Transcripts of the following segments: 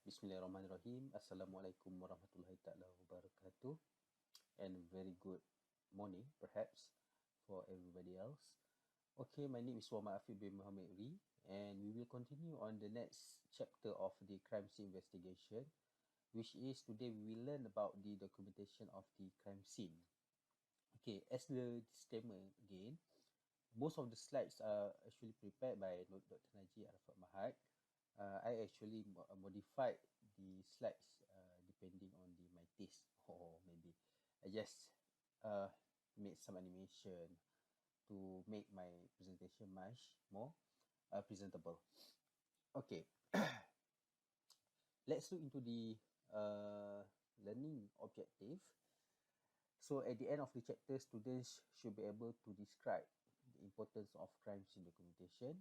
Bismillahirrahmanirrahim. Assalamualaikum warahmatullahi ta'ala wabarakatuh. And very good morning, perhaps, for everybody else. Okay, my name is Muhammad Afiq bin Muhammad Ri, and we will continue on the next chapter of the crime scene investigation, which is today we will learn about the documentation of the crime scene. Okay, as the disclaimer again, most of the slides are actually prepared by Dr. Najee Arafat Mahad. I actually modified the slides depending on my taste, or maybe I just made some animation to make my presentation much more presentable. Okay, let's look into the learning objective. So at the end of the chapter, students should be able to describe the importance of crime scene documentation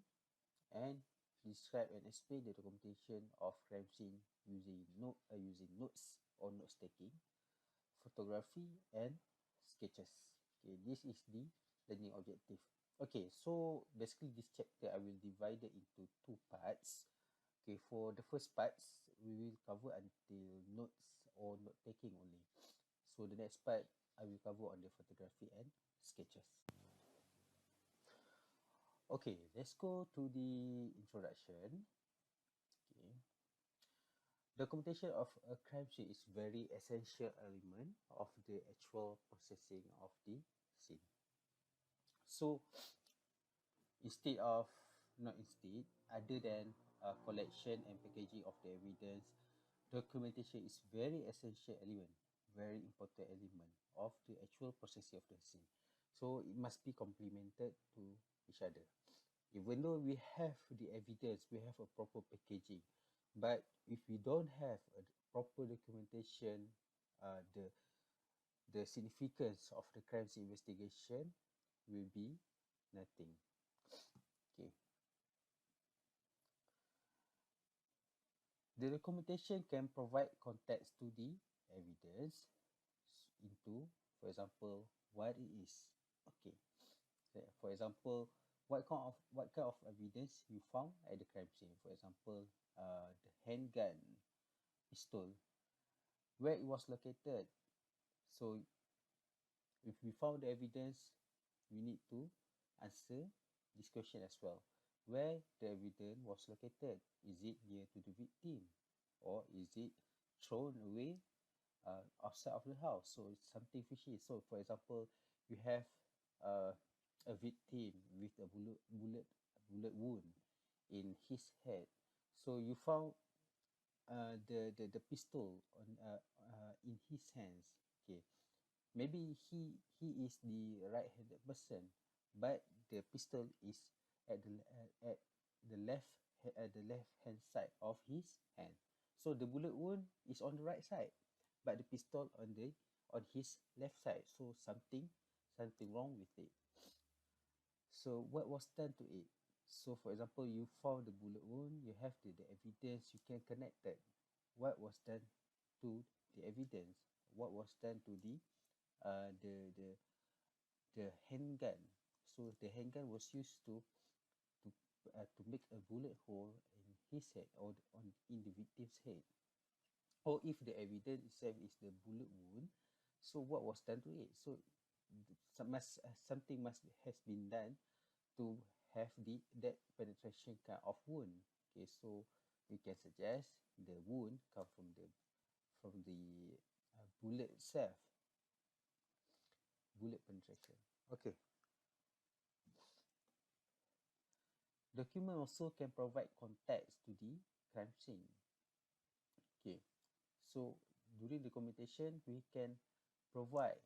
and describe and explain the documentation of crime scene using notes or note taking, photography, and sketches. Okay, this is the learning objective. Okay, so basically this chapter I will divide it into two parts. Okay, for the first parts, we will cover until notes or note taking only. So the next part, I will cover on the photography and sketches. Okay, let's go to the introduction. Okay. Documentation of a crime scene is very essential element of the actual processing of the scene. So other than collection and packaging of the evidence, documentation is very essential element, very important element of the actual processing of the scene. So it must be complemented to each other. Even though we have the evidence, we have a proper packaging, but if we don't have a proper documentation, the significance of the crimes investigation will be nothing. Okay. The documentation can provide context to the evidence into, for example, what it is. Okay. For example, what kind of evidence you found at the crime scene? For example, the handgun, pistol, where it was located. So, if we found the evidence, we need to answer this question as well. Where the evidence was located? Is it near to the victim, or is it thrown away outside of the house? So it's something fishy. So, for example, you have a victim with a bullet wound in his head. So you found the pistol on in his hands. Okay, maybe he is the right-handed person, but the pistol is at the left hand side of his hand. So the bullet wound is on the right side, but the pistol on his left side. So something wrong with it. So what was done to it? So for example, you found the bullet wound, you have the evidence, you can connect that. What was done to the evidence? What was done to the handgun? So the handgun was used to make a bullet hole in his head or in the victim's head. Or if the evidence itself is the bullet wound, so what was done to it? So something has been done to have that penetration kind of wound. Okay, so we can suggest the wound come from the bullet itself, bullet penetration. Okay. Document also can provide context to the crime scene. Okay, so during documentation we can provide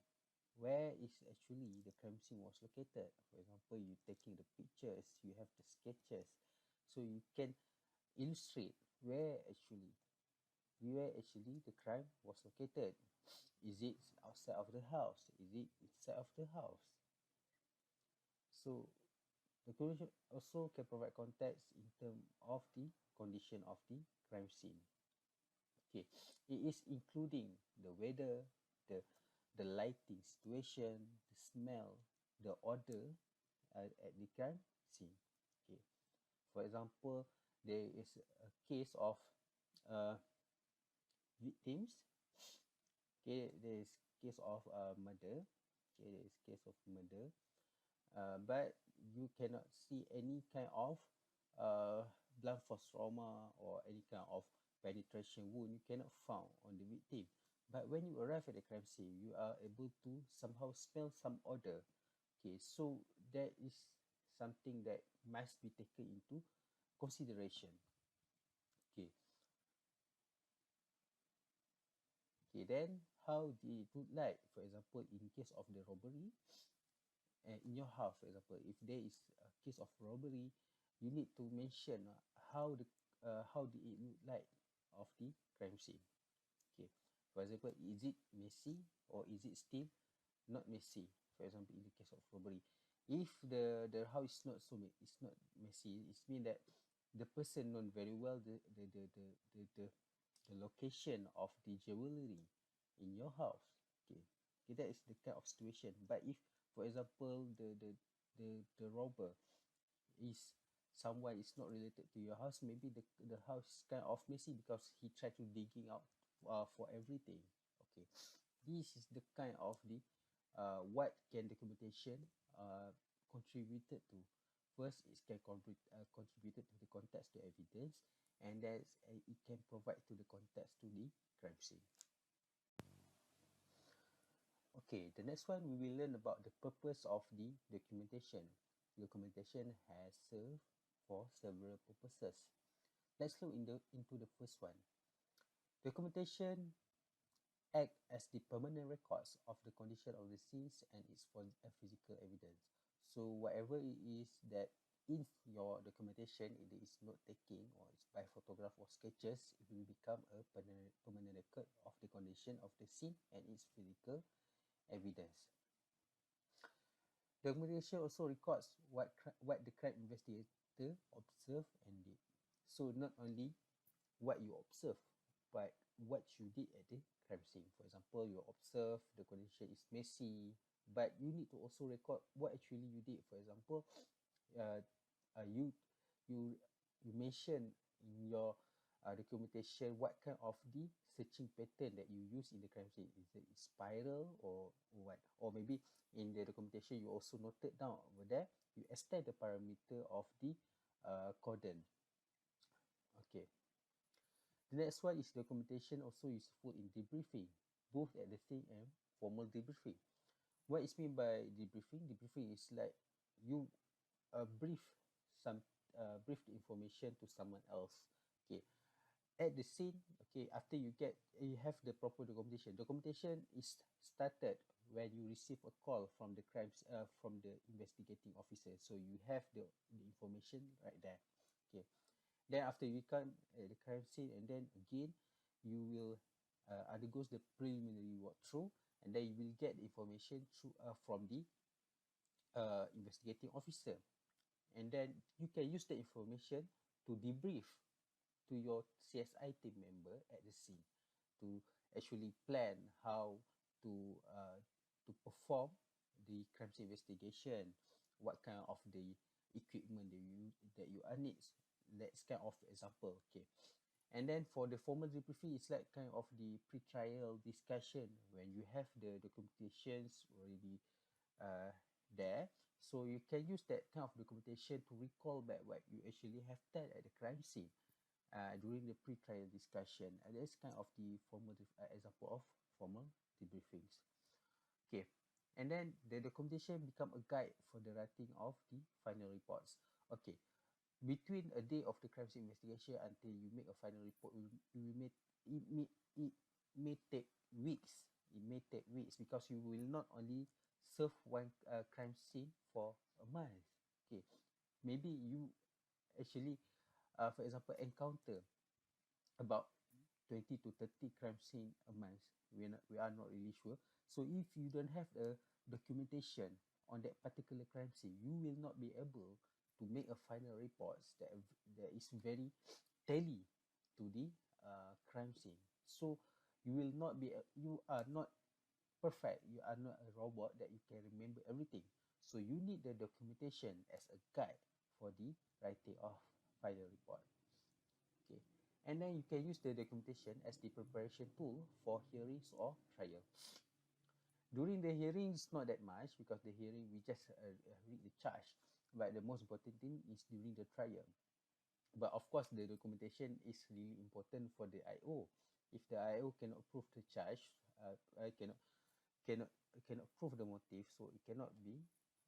where is actually the crime scene was located. For example, you taking the pictures, you have the sketches, so you can illustrate where actually the crime was located. Is it outside of the house? Is it inside of the house? So the documentation also can provide context in terms of the condition of the crime scene. Okay, it is including the weather, the lighting situation, the smell, the odor at the crime scene. Okay, for example, there is a case of victims. Okay, there is case of murder. Okay, there is case of murder. But you cannot see any kind of blunt force trauma or any kind of penetration wound. You cannot found on the victim. But when you arrive at the crime scene, you are able to somehow smell some odor. Okay, so that is something that must be taken into consideration. Okay, okay. Then how did it look like? For example, in case of the robbery, in your house, for example, if there is a case of robbery, you need to mention how did it look like of the crime scene. Okay, for example, is it messy or is it still not messy? For example, in the case of robbery, if the house is not it's not messy, it means that the person known very well the location of the jewelry in your house. Okay, okay, that is the kind of situation. But if, for example, the robber is someone is not related to your house, maybe the house is kind of messy because he tried to digging out for everything. Okay, this is the kind of the what can documentation contributed to. First, it can contributed to the context to evidence, and that it can provide to the context to the crime scene. Okay, the next one we will learn about the purpose of the documentation. Documentation has served for several purposes. Let's look into the first one. Documentation act as the permanent records of the condition of the scenes and its physical evidence. So whatever it is that in your documentation, it is note taking or it's by photograph or sketches, it will become a permanent record of the condition of the scene and its physical evidence. Documentation also records what the crime investigator observed and did. So not only what you observe, but what you did at the crime scene. For example, you observe the condition is messy, but you need to also record what actually you did. For example, uh, you you you mention in your documentation what kind of the searching pattern that you use in the crime scene. Is it spiral or what? Or maybe in the documentation you also noted down over there, you extend the parameter of the cordon. Okay. The next one is documentation also useful in debriefing, both at the scene and formal debriefing. What is mean by debriefing? Debriefing is like you brief some brief the information to someone else. Okay, at the scene. Okay, after you have the proper documentation. Documentation is started when you receive a call from the crimes from the investigating officer. So you have the information right there. Okay, then after you come at the crime scene, and then again you will undergoes the preliminary walkthrough, and then you will get the information from the investigating officer, and then you can use the information to debrief to your CSI team member at the scene to actually plan how to uh, to perform the crime scene investigation, what kind of the equipment that you are needs. That's kind of example. Okay, and then for the formal debriefing, it's like kind of the pre-trial discussion when you have the documentations already uh, there. So you can use that kind of documentation to recall back what you actually have done at the crime scene during the pre-trial discussion. And that's kind of the formal example of formal debriefings. Okay, and then the documentation become a guide for the writing of the final reports. Okay, between a day of the crime scene investigation until you make a final report, it may take weeks. It may take weeks because you will not only serve one crime scene for a month. Okay, maybe you actually, for example, encounter about 20 to 30 crime scene a month. We are not really sure. So if you don't have a documentation on that particular crime scene, you will not be able to make a final report that is very tally to the crime scene. So you are not perfect. You are not a robot that you can remember everything. So you need the documentation as a guide for the writing of final report. Okay, And then you can use the documentation as the preparation tool for hearings or trial. During the hearing, it's not that much because the hearing we just read the charge, but the most important thing is during the trial. But of course, the documentation is really important for the IO. If the IO cannot prove the charge, cannot cannot cannot prove the motive, so it cannot be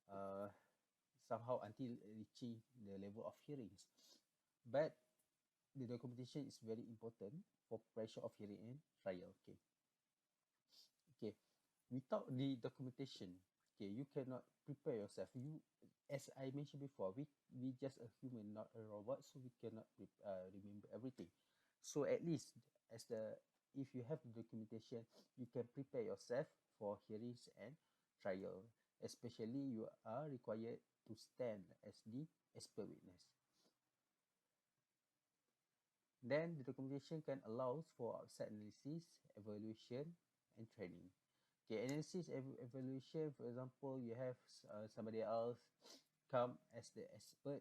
uh, somehow until reaching the level of hearings. But the documentation is very important for preparation of hearing and trial. Okay. Without the documentation, okay, you cannot prepare yourself. You, as I mentioned before, we just a human, not a robot, so we cannot remember everything. So at least as the if you have the documentation, you can prepare yourself for hearings and trial. Especially you are required to stand as the expert witness. Then the documentation can allow for outside analysis, evaluation, and training. Okay, analysis, evaluation, for example, you have somebody else come as the expert.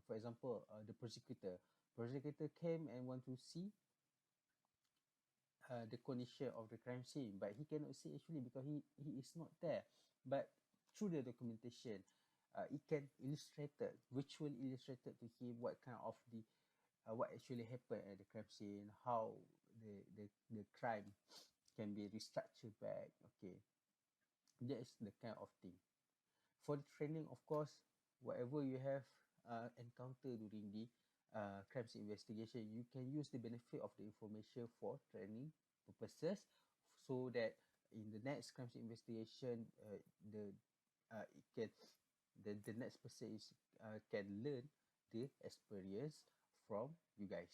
For example, the prosecutor. Prosecutor came and want to see the condition of the crime scene, but he cannot see actually because he is not there. But through the documentation, it can illustrated, virtually illustrated to him what kind of the what actually happened at the crime scene, how the crime can be restructured back. Okay, that is the kind of thing. For the training, of course, whatever you have encountered during the crimes investigation, you can use the benefit of the information for training purposes, so that in the next crimes investigation, the it can the next person is can learn the experience from you guys.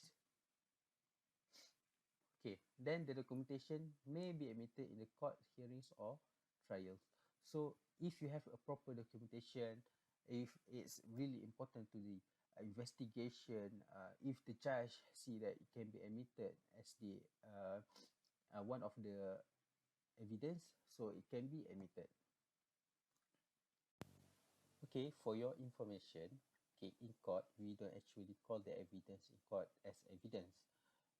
Okay, then the documentation may be admitted in the court hearings or trials. So if you have a proper documentation, if it's really important to the investigation, if the judge see that it can be admitted as the one of the evidence, so it can be admitted. Okay, for your information, okay, in court, we don't actually call the evidence in court as evidence.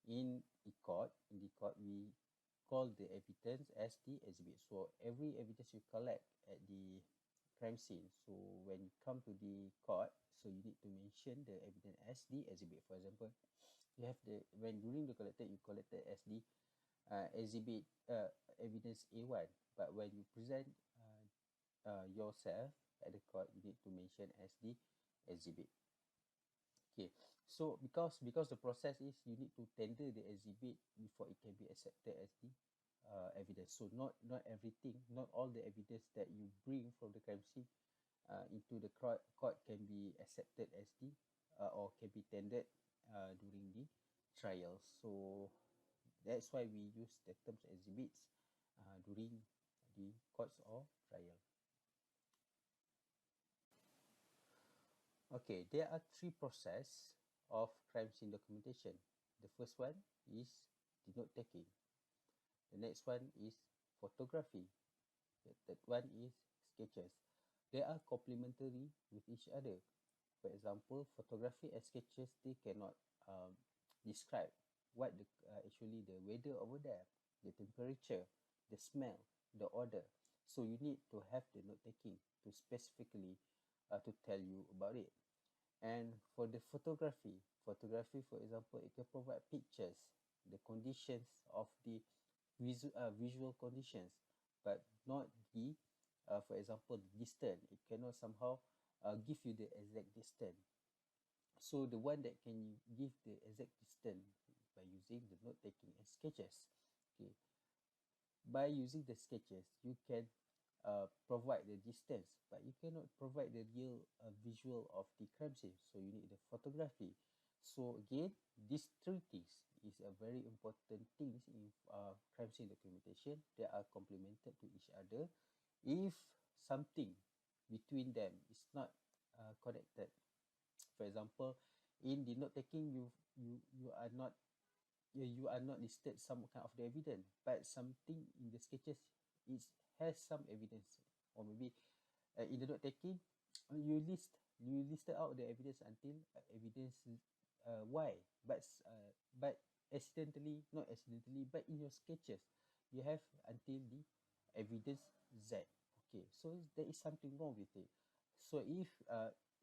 In the court, we call the evidence as the exhibit. So every evidence you collect at the crime scene, so when you come to the court, so you need to mention the evidence as the exhibit. For example, you have the when during the collected, you collected as the exhibit evidence A1, but when you present yourself at the court, you need to mention as the exhibit. Okay, so because the process is you need to tender the exhibit before it can be accepted as the evidence. So not everything, not all the evidence that you bring from the crime scene into the court can be accepted as the or can be tendered during the trial. So that's why we use the terms exhibits during the courts or trial. Okay, there are three process of crime scene documentation. The first one is the note taking. The next one is photography. The third one is sketches. They are complementary with each other. For example, photography and sketches, they cannot describe what actually the weather over there, the temperature, the smell, the odor. So you need to have the note taking to specifically to tell you about it. And for the photography, for example, it can provide pictures, the conditions of the visual conditions, but not the, for example, the distance. It cannot somehow give you the exact distance. So the one that can give the exact distance by using the note taking and sketches. Okay, by using the sketches, you can provide the distance, but you cannot provide the real visual of the crime scene. So you need the photography. So again, these three things is a very important things in crime scene documentation. They are complemented to each other. If something between them is not connected, for example, in the note taking, you are not you are not listed some kind of the evidence, but something in the sketches is has some evidence, or maybe in the note taking, you listed out the evidence until evidence Y, but accidentally, not accidentally, but in your sketches, you have until the evidence Z. Okay, so there is something wrong with it. So if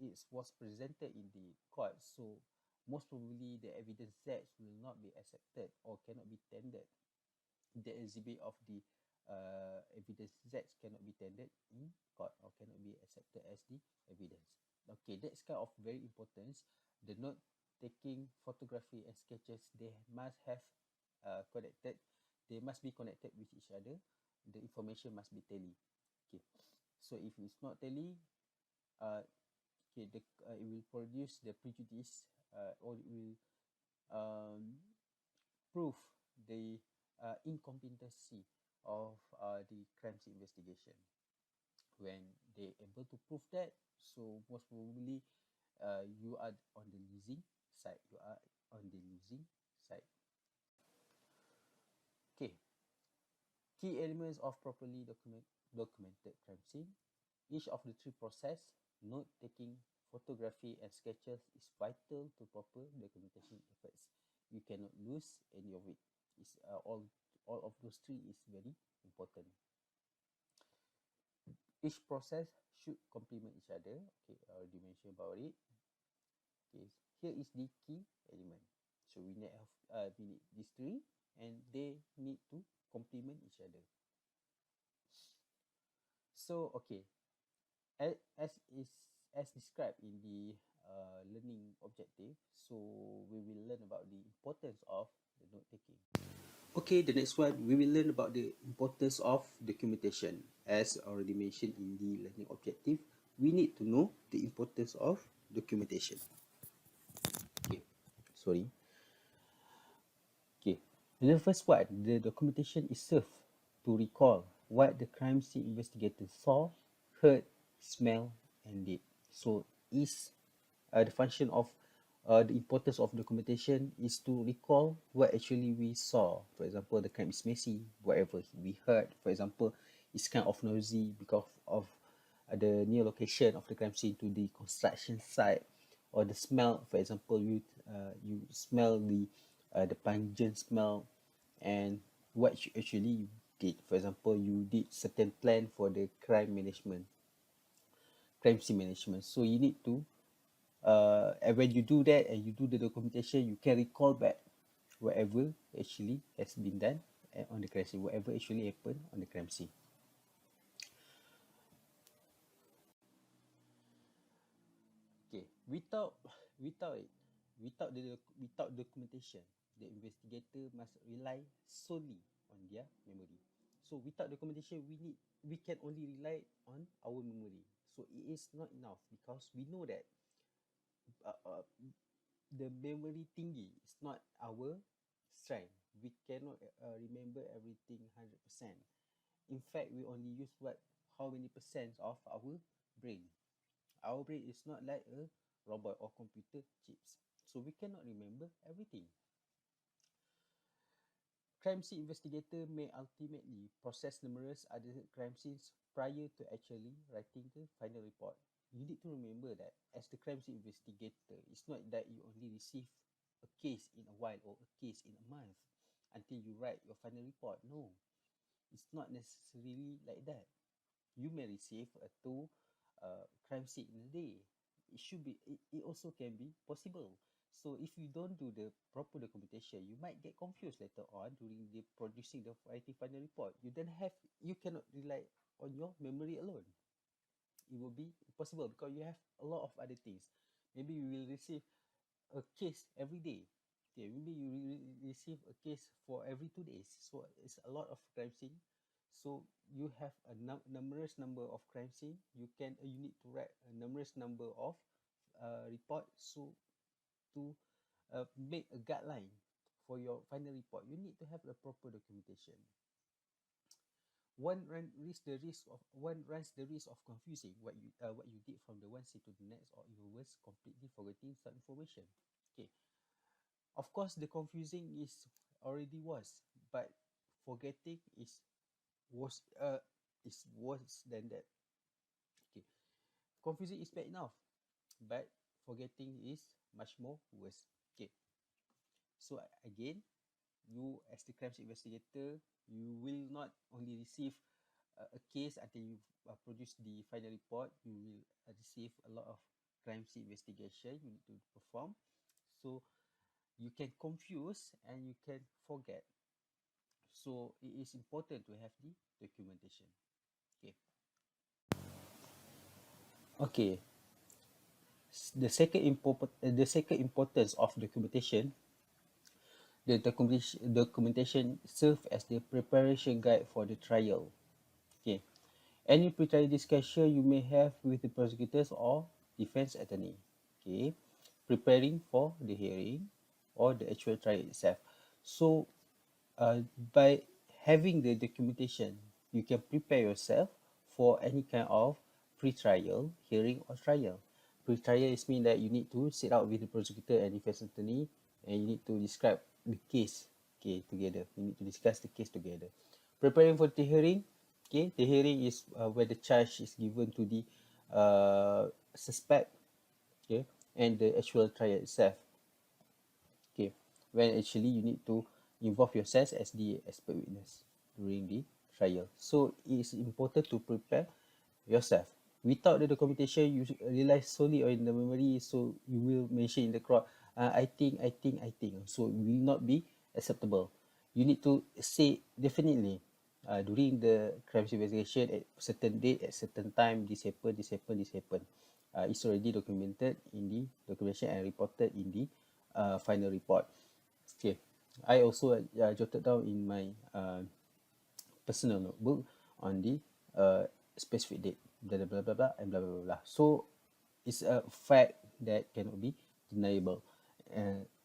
it was presented in the court, so most probably the evidence Z will not be accepted or cannot be tendered. The exhibit of the evidence Z cannot be tendered in court or cannot be accepted as the evidence. Okay, that's kind of very important. The note taking, photography and sketches, they must have connected. They must be connected with each other. The information must be tally. Okay, so if it's not tally, okay, it will produce the prejudice, or it will prove the incompetency of the crimes investigation. When they able to prove that, so most probably you are on the losing side. You are on the losing side. Okay. Key elements of properly documented crime scene. Each of the three process, note taking, photography and sketches, is vital to proper documentation efforts. You cannot lose any of it. It's all of those three is very important. Each process should complement each other. Okay, I already mentioned about it. Okay, here is the key element. So we need these three, and they need to complement each other. So okay, as described in the learning objective, so we will learn about the importance of the note taking. Okay, the next one, we will learn about the importance of documentation. As already mentioned in the learning objective, we need to know the importance of documentation. Okay, sorry. Okay, the first one, the documentation is served to recall what the crime scene investigators saw, heard, smelled, and did. So, is the function of the importance of documentation is to recall what actually we saw. For example, the crime is messy, whatever we heard, for example, is kind of noisy because of the near location of the crime scene to the construction site, or the smell. For example, you smell the pungent smell, and what you actually did. For example, you did certain plan for the crime scene management. So you need to and when you do that and you do the documentation, you can recall back whatever actually has been done on the crime scene, whatever actually happened on the crime scene. Okay, without documentation, the investigator must rely solely on their memory. So without documentation, we can only rely on our memory. So it is not enough because we know that uh, uh, the memory tinggi is not our strength. We cannot remember everything 100%. In fact, we only use how many percent of our brain. Our brain is not like a robot or computer chips. So we cannot remember everything. Crime scene investigator may ultimately process numerous other crime scenes prior to actually writing the final report. You need to remember that as the crime scene investigator, it's not that you only receive a case in a while or a case in a month until you write your final report. No, it's not necessarily like that. You may receive two crime scene in a day. It also can be possible. So if you don't do the proper documentation, you might get confused later on during the producing the writing final report. You cannot rely on your memory alone. It will be impossible because you have a lot of other things. Maybe you will receive a case every day. Okay, maybe you receive a case for every 2 days. So it's a lot of crime scene. So you have a numerous number of crime scene. You need to write a numerous number of report. So to make a guideline for your final report, you need to have a proper documentation. One runs the risk of confusing what you did from the one scene to the next, or even worse, completely forgetting some information. Okay, of course, the confusing is already worse, but forgetting is worse than that. Okay, confusing is bad enough, but forgetting is much more worse. So again, you as the crimes investigator, you will not only receive a case until you produce the final report. You will receive a lot of crime scene investigation you need to perform. So you can confuse and you can forget. So it is important to have the documentation. Okay. Okay. The second importance of documentation, the documentation serve as the preparation guide for the trial. Okay. Any pre-trial discussion you may have with the prosecutors or defense attorney. Okay. Preparing for the hearing or the actual trial itself. So by having the documentation, you can prepare yourself for any kind of pre-trial, hearing or trial. Pre-trial is mean that you need to sit out with the prosecutor and defense attorney and you need to describe the case, okay, together. You need to discuss the case together. Preparing for the hearing, okay, the hearing is where the charge is given to the suspect, okay, and the actual trial itself. Okay, when actually you need to involve yourself as the expert witness during the trial. So it is important to prepare yourself. Without the documentation, you rely solely on the memory, so you will mention in the crowd, I think, I think, I think. So it will not be acceptable. You need to say definitely during the crime investigation at certain date, at certain time, this happened, this happened, this happened. It's already documented in the documentation and reported in the final report. Okay, I also jotted down in my personal notebook on the specific date, blah blah blah blah blah and blah blah blah. So it's a fact that cannot be deniable.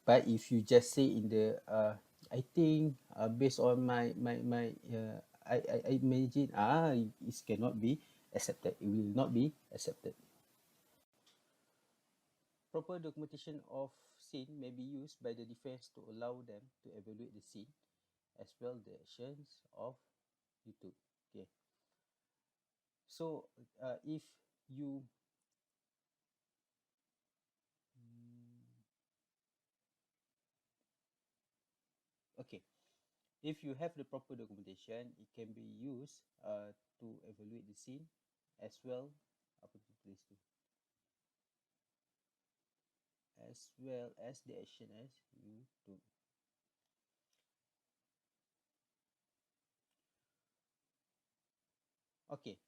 But if you just say in the I think based on my I imagine it cannot be accepted. It will not be accepted. Proper documentation of scene may be used by the defense to allow them to evaluate the scene as well the actions of YouTube. Okay. So if you okay, if you have the proper documentation, it can be used to evaluate the scene as well. Apa tu tulis tu? As well as the action as YouTube. Okay.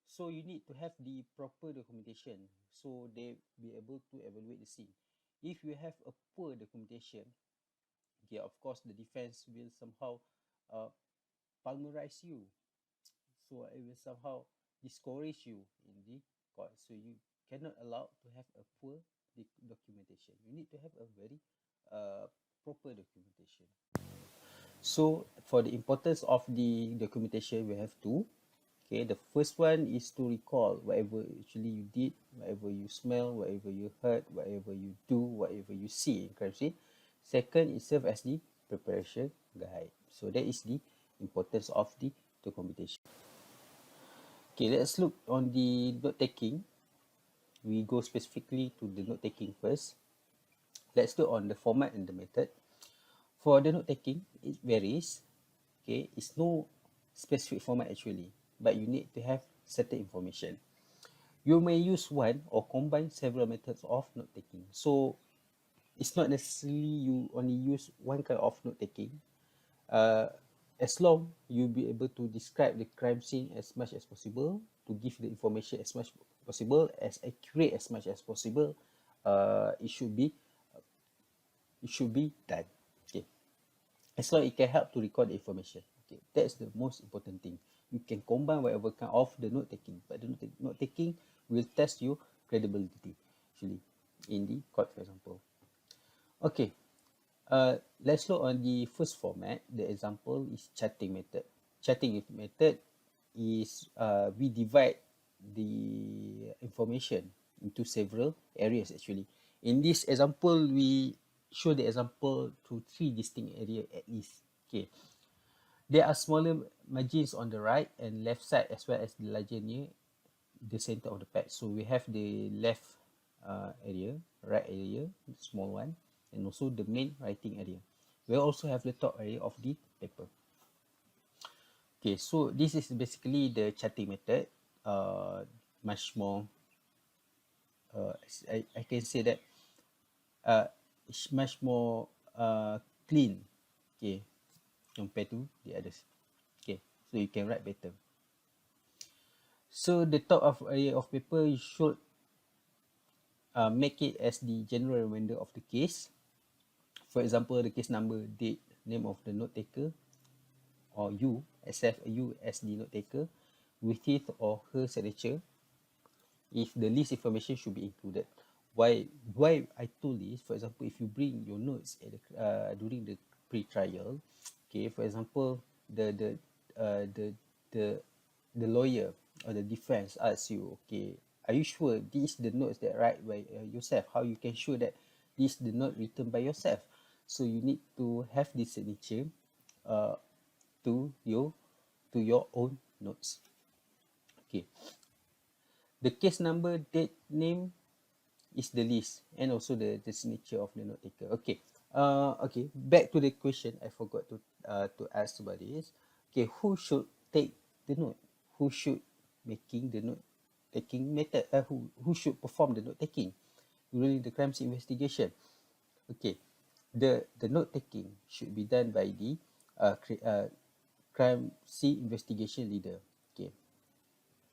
So you need to have the proper documentation so they be able to evaluate the scene. If you have a poor documentation, okay, of course the defense will somehow uh, pulverize you. So it will somehow discourage you in the court. So you cannot allow to have a poor documentation. You need to have a very proper documentation. So for the importance of the documentation, we have two. Okay, the first one is to recall whatever actually you did, whatever you smell, whatever you heard, whatever you do, whatever you see in crime scene. Second, it serves as the preparation guide. So that is the importance of the documentation. Okay, let's look on the note taking. We go specifically to the note taking first. Let's look on the format and the method. For the note taking, it varies. Okay, it's no specific format actually, but you need to have certain information. You may use one or combine several methods of note taking. So it's not necessarily you only use one kind of note taking. As long you be able to describe the crime scene as much as possible, to give the information as much possible, as accurate as much as possible, it should be done. Okay, as long it can help to record the information. Okay, that's the most important thing. You can combine whatever kind of the note taking, but the note taking will test your credibility actually in the court, for example. Okay, let's look on the first format. The example is chatting method. Chatting method is we divide the information into several areas actually. In this example, we show the example to three distinct areas at least. Okay, there are smaller margins on the right and left side as well as the larger near the center of the page. So we have the left area, right area, small one, and also the main writing area. We'll also have the top area of the paper. Okay, so this is basically the charting method. Much more, I can say that it's much more clean, okay, compared to the others. Okay, so you can write better. So the top of area of paper, you should make it as the general reminder of the case. For example, the case number, date, name of the note taker, or you, accept you as the note taker, with his or her signature. If the list information should be included. Why I told this? For example, if you bring your notes at during the pre-trial, okay. For example, the the the lawyer or the defense asks you, okay, are you sure these the notes that write by yourself? How you can show that this the note written by yourself? So you need to have this signature uh, to your own notes. Okay. The case number, date, name is the list, and also the signature of the note taker. Okay. Okay. Back to the question. I forgot to ask about this. Okay. Who should take the note? Who should making the note taking method? Who should perform the note taking during the crime scene investigation? Okay. The note taking should be done by the crime scene investigation leader. Okay.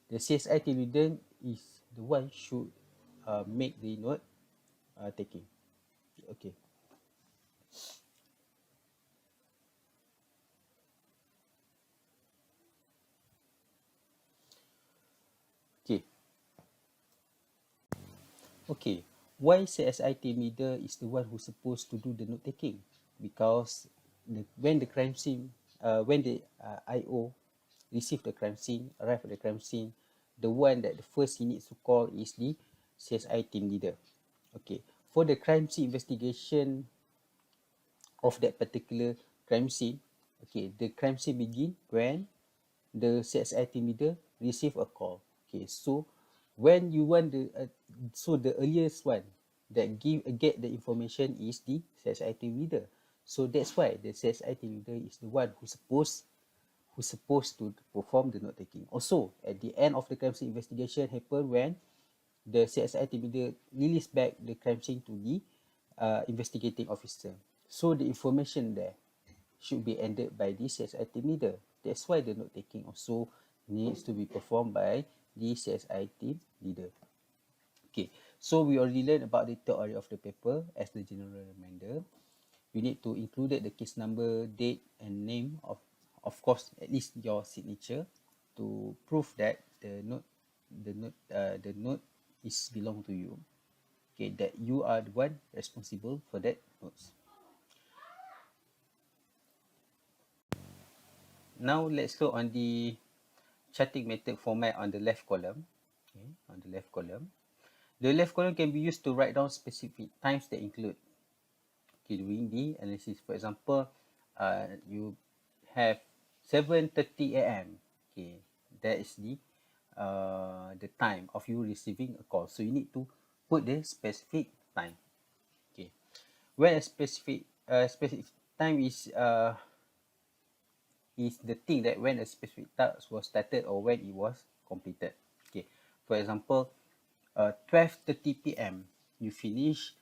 The CSI team leader is the one should make the note taking. Okay. Okay. Okay. Why CSI team leader is the one who's supposed to do the note taking? Because when the crime scene, when the IO receive the crime scene, arrive at the crime scene, the one that the first he needs to call is the CSI team leader. Okay. For the crime scene investigation of that particular crime scene, okay, the crime scene begin when the CSI team leader receive a call. Okay, so when you want so the earliest one that get the information is the CSI team leader. So that's why the CSI team leader is the one who's supposed to perform the note taking. Also, at the end of the crime scene investigation happen when the CSI team leader release back the crime scene to the investigating officer. So the information there should be ended by the CSI team leader. That's why the note taking also needs to be performed by the CSI team leader. Okay, so we already learned about the theory of the paper as the general reminder. You need to include the case number, date, and name of course, at least your signature to prove that the note is belong to you. Okay, that you are the one responsible for that notes. Now let's look on the charting method format on the left column. Okay, on the left column. The left column can be used to write down specific times that include, okay, doing the analysis. For example, you have 7:30 a.m. Okay, that is the time of you receiving a call. So you need to put the specific time. Okay, when a specific time is the thing that when a specific task was started or when it was completed. Okay, for example, 12:30 p.m. you finish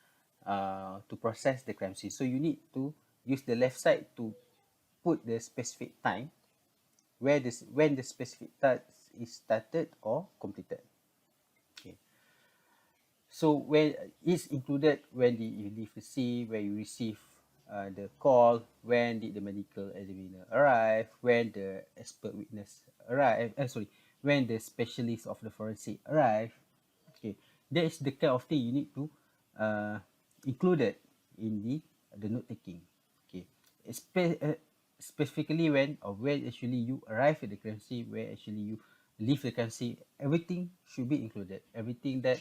to process the crime scene. So you need to use the left side to put the specific time where this when the specific task is started or completed. Okay. So when it's included when you leave the scene, where you receive the call, when did the medical examiner arrive, when the expert witness arrive, when the specialist of the forensic arrive. Okay, that is the kind of thing you need to include it in the note taking. Okay, specifically when actually you arrive at the crime scene, where actually you leave the crime scene, everything should be included. Everything that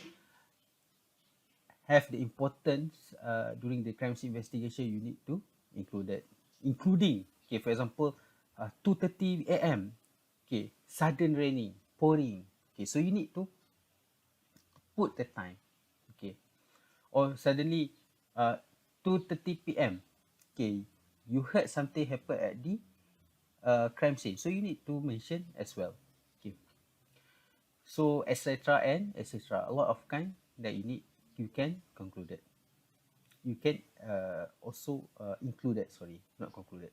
have the importance during the crime scene investigation, you need to include that, including, okay, for example, 2:30 a.m. Okay, sudden raining, pouring. Okay, so you need to put the time. Okay, or suddenly 2:30 p.m. Okay, you heard something happen at the crime scene, so you need to mention as well. Okay, so etc. and etc. A lot of kind that you can conclude it. You can also include it. Sorry, not concluded.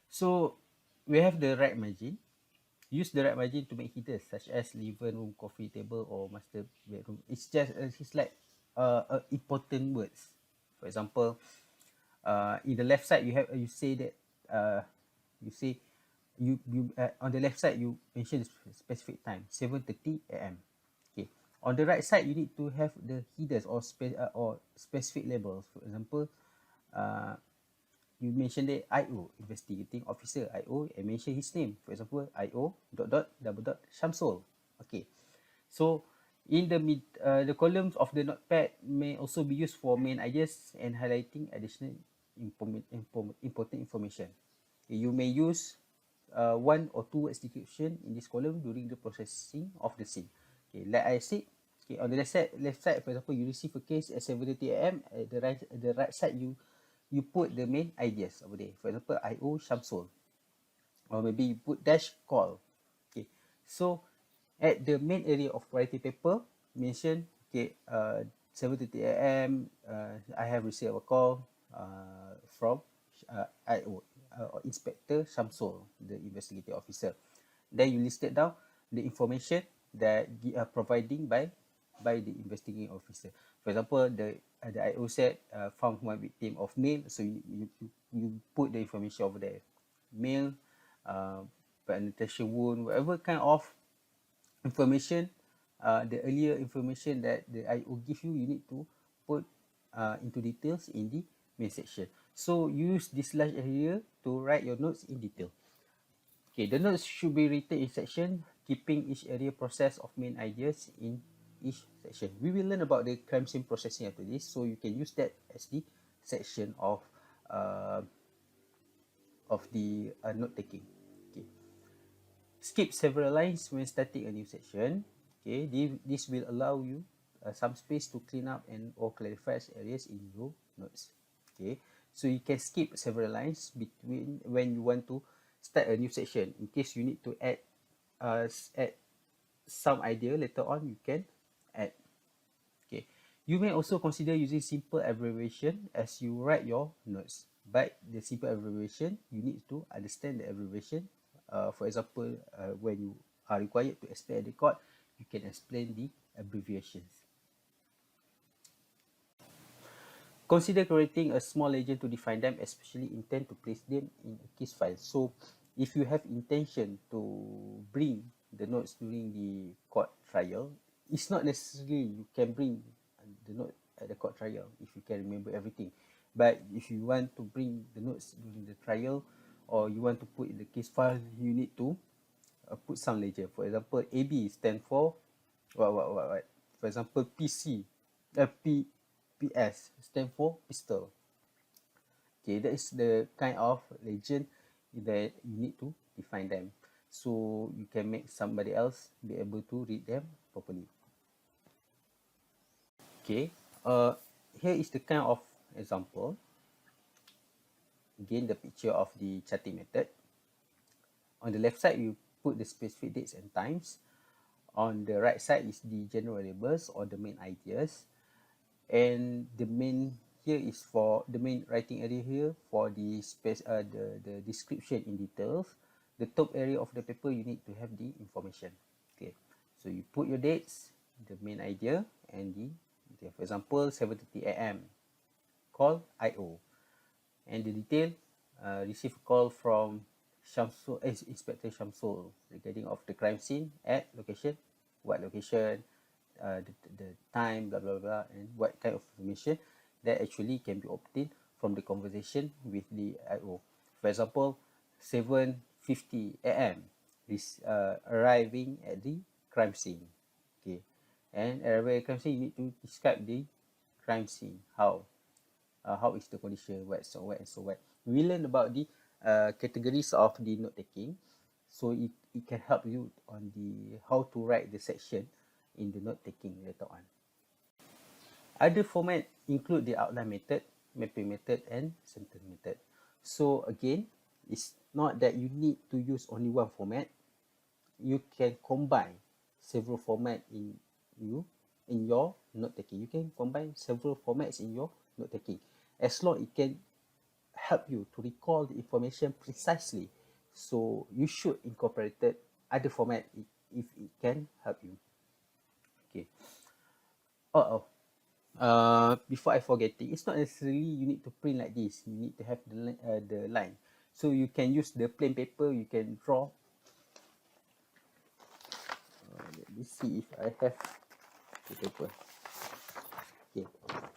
So we have the right margin. Use the right margin to make headers such as living room, coffee table, or master bedroom. It's like important words. For example, in the left side you say that you say you on the left side you mention the specific time 7:30 a.m. Okay. On the right side you need to have the headers or specific labels. For example, uh, you mention the IO, investigating officer IO, and mention his name. For example, IO dot dot double dot Shamsul. Okay. So in the columns of the notepad may also be used for main ideas and highlighting additional important information. Okay, you may use one or two words description in this column during the processing of the scene. Okay, like I said, okay, on the left side, for example, you receive a case at 7:30 a.m. At the right side, you put the main ideas over there. For example, IO Shamsul, or maybe you put dash call. Okay, so at the main area of writing paper, mention okay, 7:30 a.m. I have received a call from IO, Inspector Shamsul, the investigating officer. Then you listed down the information that providing by the investigating officer. For example, the IO said found one victim of male, so you put the information over there. Male, penetration wound, whatever kind of information, the earlier information that the IO give you, you need to put into details in the main section. So use this large area to write your notes in detail. Okay, the notes should be written in section, keeping each area process of main ideas in each section. We will learn about the crime scene processing after this, so you can use that as the section uh, of the note taking. Okay. Skip several lines when starting a new section. Okay, this will allow you some space to clean up and or clarify areas in your notes. Okay, so you can skip several lines between when you want to start a new section. In case you need to add some idea later on, you can add. Okay, you may also consider using simple abbreviation as you write your notes. But the simple abbreviation, you need to understand the abbreviation. For example, when you are required to explain at the court, you can explain the abbreviations. Consider creating a small legend to define them, especially intend to place them in a case file. So if you have intention to bring the notes during the court trial, it's not necessarily you can bring the note at the court trial if you can remember everything. But if you want to bring the notes during the trial, or you want to put in the case file, you need to put some legend. For example, AB stand for what? For example, PC, PS stand for pistol. Okay, that is the kind of legend that you need to define them, so you can make somebody else be able to read them properly. Okay, here is the kind of example. Again, the picture of the charting method. On the left side, you put the specific dates and times. On the right side is the general labels or the main ideas. And the main here is for the main writing area here for the the description in details. The top area of the paper, you need to have the information. Okay, so you put your dates, the main idea, and the for example 7:30 a.m. call IO, and the detail, receive a call from Shamsul, Inspector Shamsul regarding of the crime scene at location, what location, the time, blah blah blah, and what kind of information that actually can be obtained from the conversation with the IO. For example, 7:50 a.m. this arriving at the crime scene. Okay, and arriving at the crime scene, you need to describe the crime scene. How is the condition, what, so what, and so what. We learn about the categories of the note taking, so it can help you on the how to write the section in the note taking later on. Other format include the outline method, mapping method, and sentence method. So again, it's not that you need to use only one format. You can combine several formats in your note taking. You can combine several formats in your note taking, as long it can help you to recall the information precisely. So you should incorporate other format if it can help you. Okay. Oh, before I forget it, it's not necessarily you need to print like this. You need to have the line. So you can use the plain paper. You can draw. Let me see if I have the paper. Okay,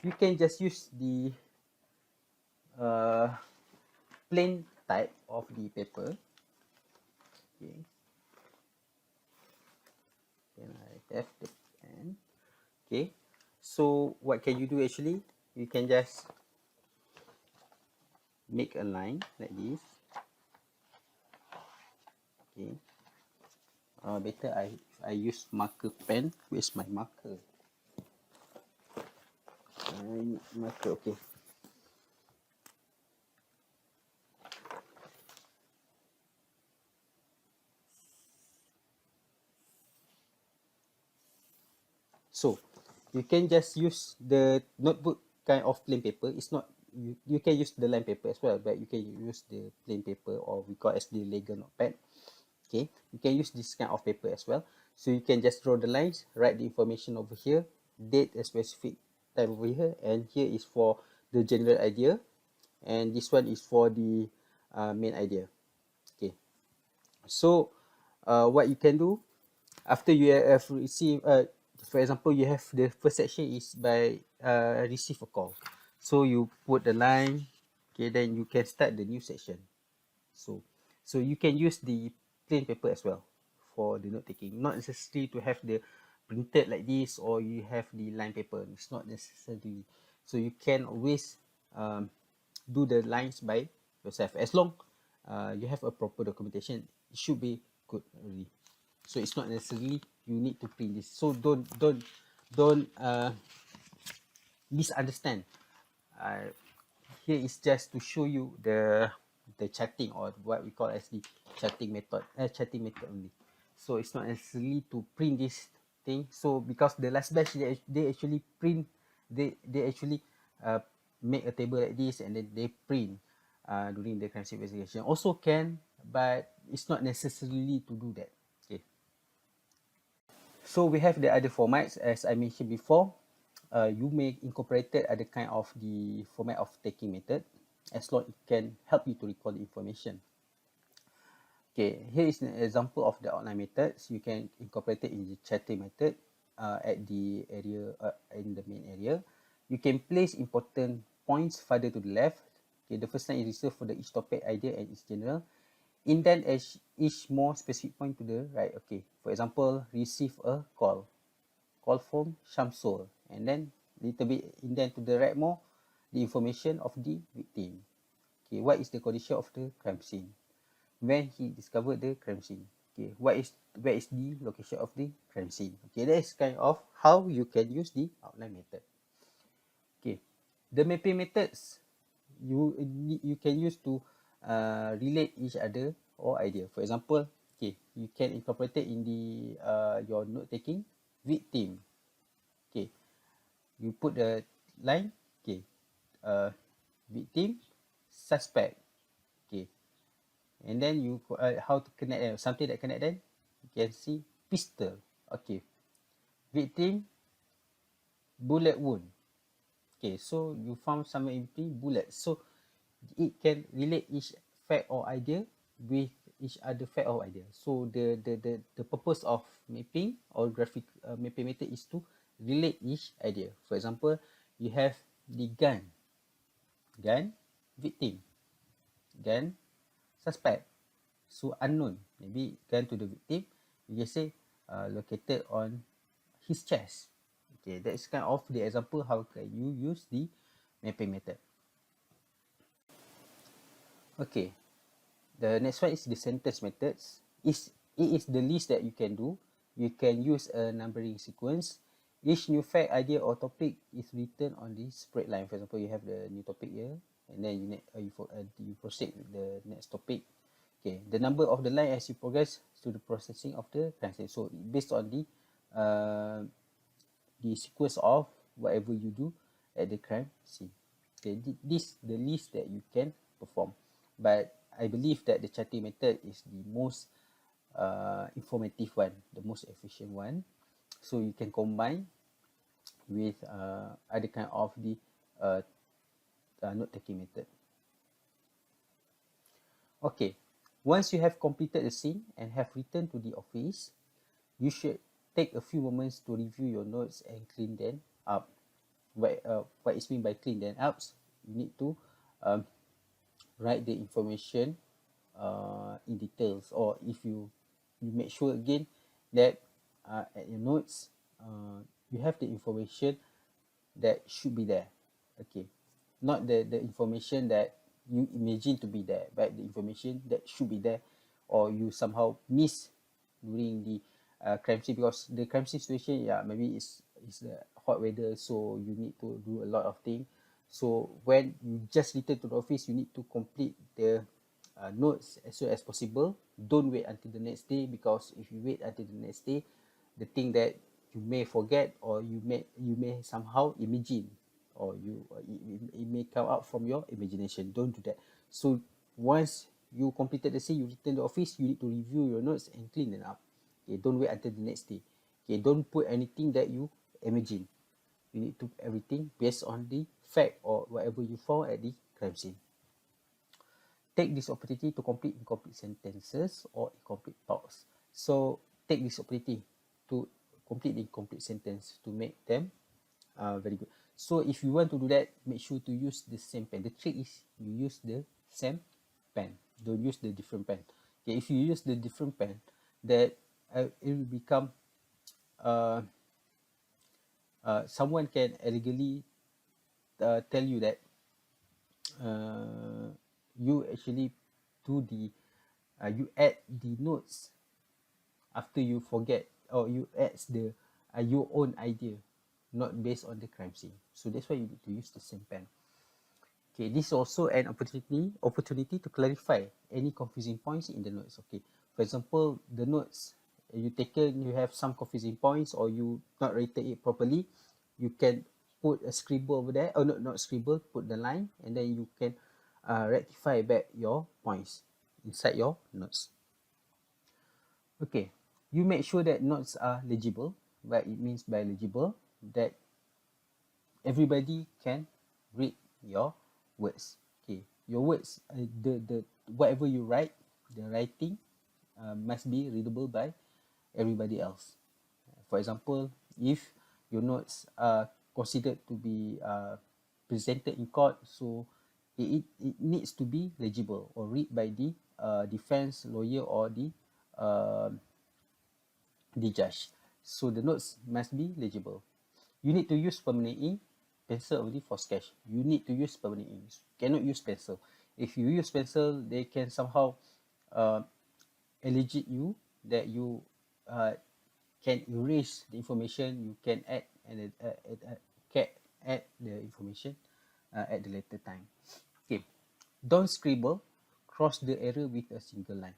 you can just use the plain type of the paper. Okay, then I have the pen. Okay, so what can you do actually? You can just make a line like this. Okay, better I use marker pen. Where's my marker? I need marker. Okay. So you can just use the notebook kind of plain paper. It's not you can use the line paper as well, but you can use the plain paper, or we call as the legal notepad. Okay, you can use this kind of paper as well. So you can just draw the lines, write the information over here, date a specific time over here, and here is for the general idea, and this one is for the main idea. Okay, so what you can do after you have received, for example, you have the first section is by receive a call. So you put the line, okay, then you can start the new section. So you can use the plain paper as well for the note taking. Not necessary to have the printed like this, or you have the line paper. It's not necessary. So you can always do the lines by yourself. As long you have a proper documentation, it should be good already. So it's not necessarily you need to print this. So don't misunderstand. Uh, Here is just to show you the chatting, or what we call as the chatting method. Chatting method only. So it's not necessarily to print this thing. So because the last batch they actually print, they actually make a table like this, and then they print during the crime scene investigation. Also can, but it's not necessarily to do that. Okay. So we have the other formats, as I mentioned before. You may incorporate other kind of the format of taking method, as long it can help you to recall the information. Okay, here is an example of the outline methods. You can incorporate it in the chatting method at the area in the main area. You can place important points further to the left. Okay, the first line is reserved for the each topic, idea, and its general. Indent each more specific point to the right. Okay, for example, receive a call. Call from Shamsul, and then little bit indent to the right more, the information of the victim. Okay, what is the condition of the crime scene? When he discovered the crime scene. Okay, where is the location of the crime scene? Okay, that is kind of how you can use the outline method. Okay, the mapping methods you can use to relate each other or idea. For example, okay, you can incorporate it in the your note taking. Victim. Okay, you put the line. Okay, victim, suspect. Okay, and then you how to connect them, something that connect them. You can see pistol. Okay, victim, bullet wound. Okay, so you found somewhere in between bullet. So it can relate each fact or idea with each other fact or idea. So the purpose of mapping or graphic mapping method is to relate each idea. For example, you have the gun, victim, gun, suspect. So unknown, maybe gun to the victim, you just say located on his chest. Okay, that is kind of the example how can you use the mapping method. Okay, the next one is the sentence methods. It is the least that you can do. You can use a numbering sequence. Each new fact, idea, or topic is written on the spread line. For example, you have the new topic here, and then you proceed with the next topic. Okay, the number of the line as you progress to the processing of the crime scene. So based on the sequence of whatever you do at the crime scene. Okay, this the least that you can perform. But I believe that the charting method is the most informative one, the most efficient one. So you can combine with other kind of the uh, note-taking method. Okay, once you have completed the scene and have returned to the office, you should take a few moments to review your notes and clean them up. What is mean by clean them up? You need to um, write the information in details, or if you make sure again that at your notes you have the information that should be there. Okay, not the information that you imagine to be there, but the information that should be there, or you somehow miss during the crime scene, because the crime scene situation, yeah, maybe it's the hot weather, so you need to do a lot of things. So when you just return to the office, you need to complete the notes as soon as possible. Don't wait until the next day, because if you wait until the next day, the thing that you may forget, or you may somehow imagine, or it may come out from your imagination. Don't do that. So once you completed the scene, you return to the office, you need to review your notes and clean them up. Okay, don't wait until the next day. Okay, don't put anything that you imagine. You need to put everything based on the fact or whatever you found at the crime scene. Take this opportunity to complete incomplete sentences or incomplete thoughts. So take this opportunity to complete the incomplete sentence to make them very good. So if you want to do that, make sure to use the same pen. The trick is you use the same pen. Don't use the different pen. Okay, if you use the different pen, that it will become someone can elegantly tell you that you actually do the you add the notes after you forget, or you add the your own idea, not based on the crime scene. So that's why you need to use the same pen. Okay, this is also an opportunity to clarify any confusing points in the notes. Okay, for example, the notes you taken, you have some confusing points, or you not rated it properly, you can put a scribble over there, or not scribble, put the line, and then you can rectify back your points inside your notes. Okay, you make sure that notes are legible. What it means by legible, that everybody can read your words. Okay, your words, the whatever you write, the writing must be readable by everybody else. For example, if your notes are considered to be presented in court, so it needs to be legible or read by the defense lawyer or uh, the judge. So the notes must be legible. You need to use permanent ink, pencil only for sketch. You need to use permanent ink. Cannot use pencil. If you use pencil, they can somehow uh, allegate you that you uh, can erase the information. You can add and can add the information at the later time. Okay, don't scribble, cross the error with a single line.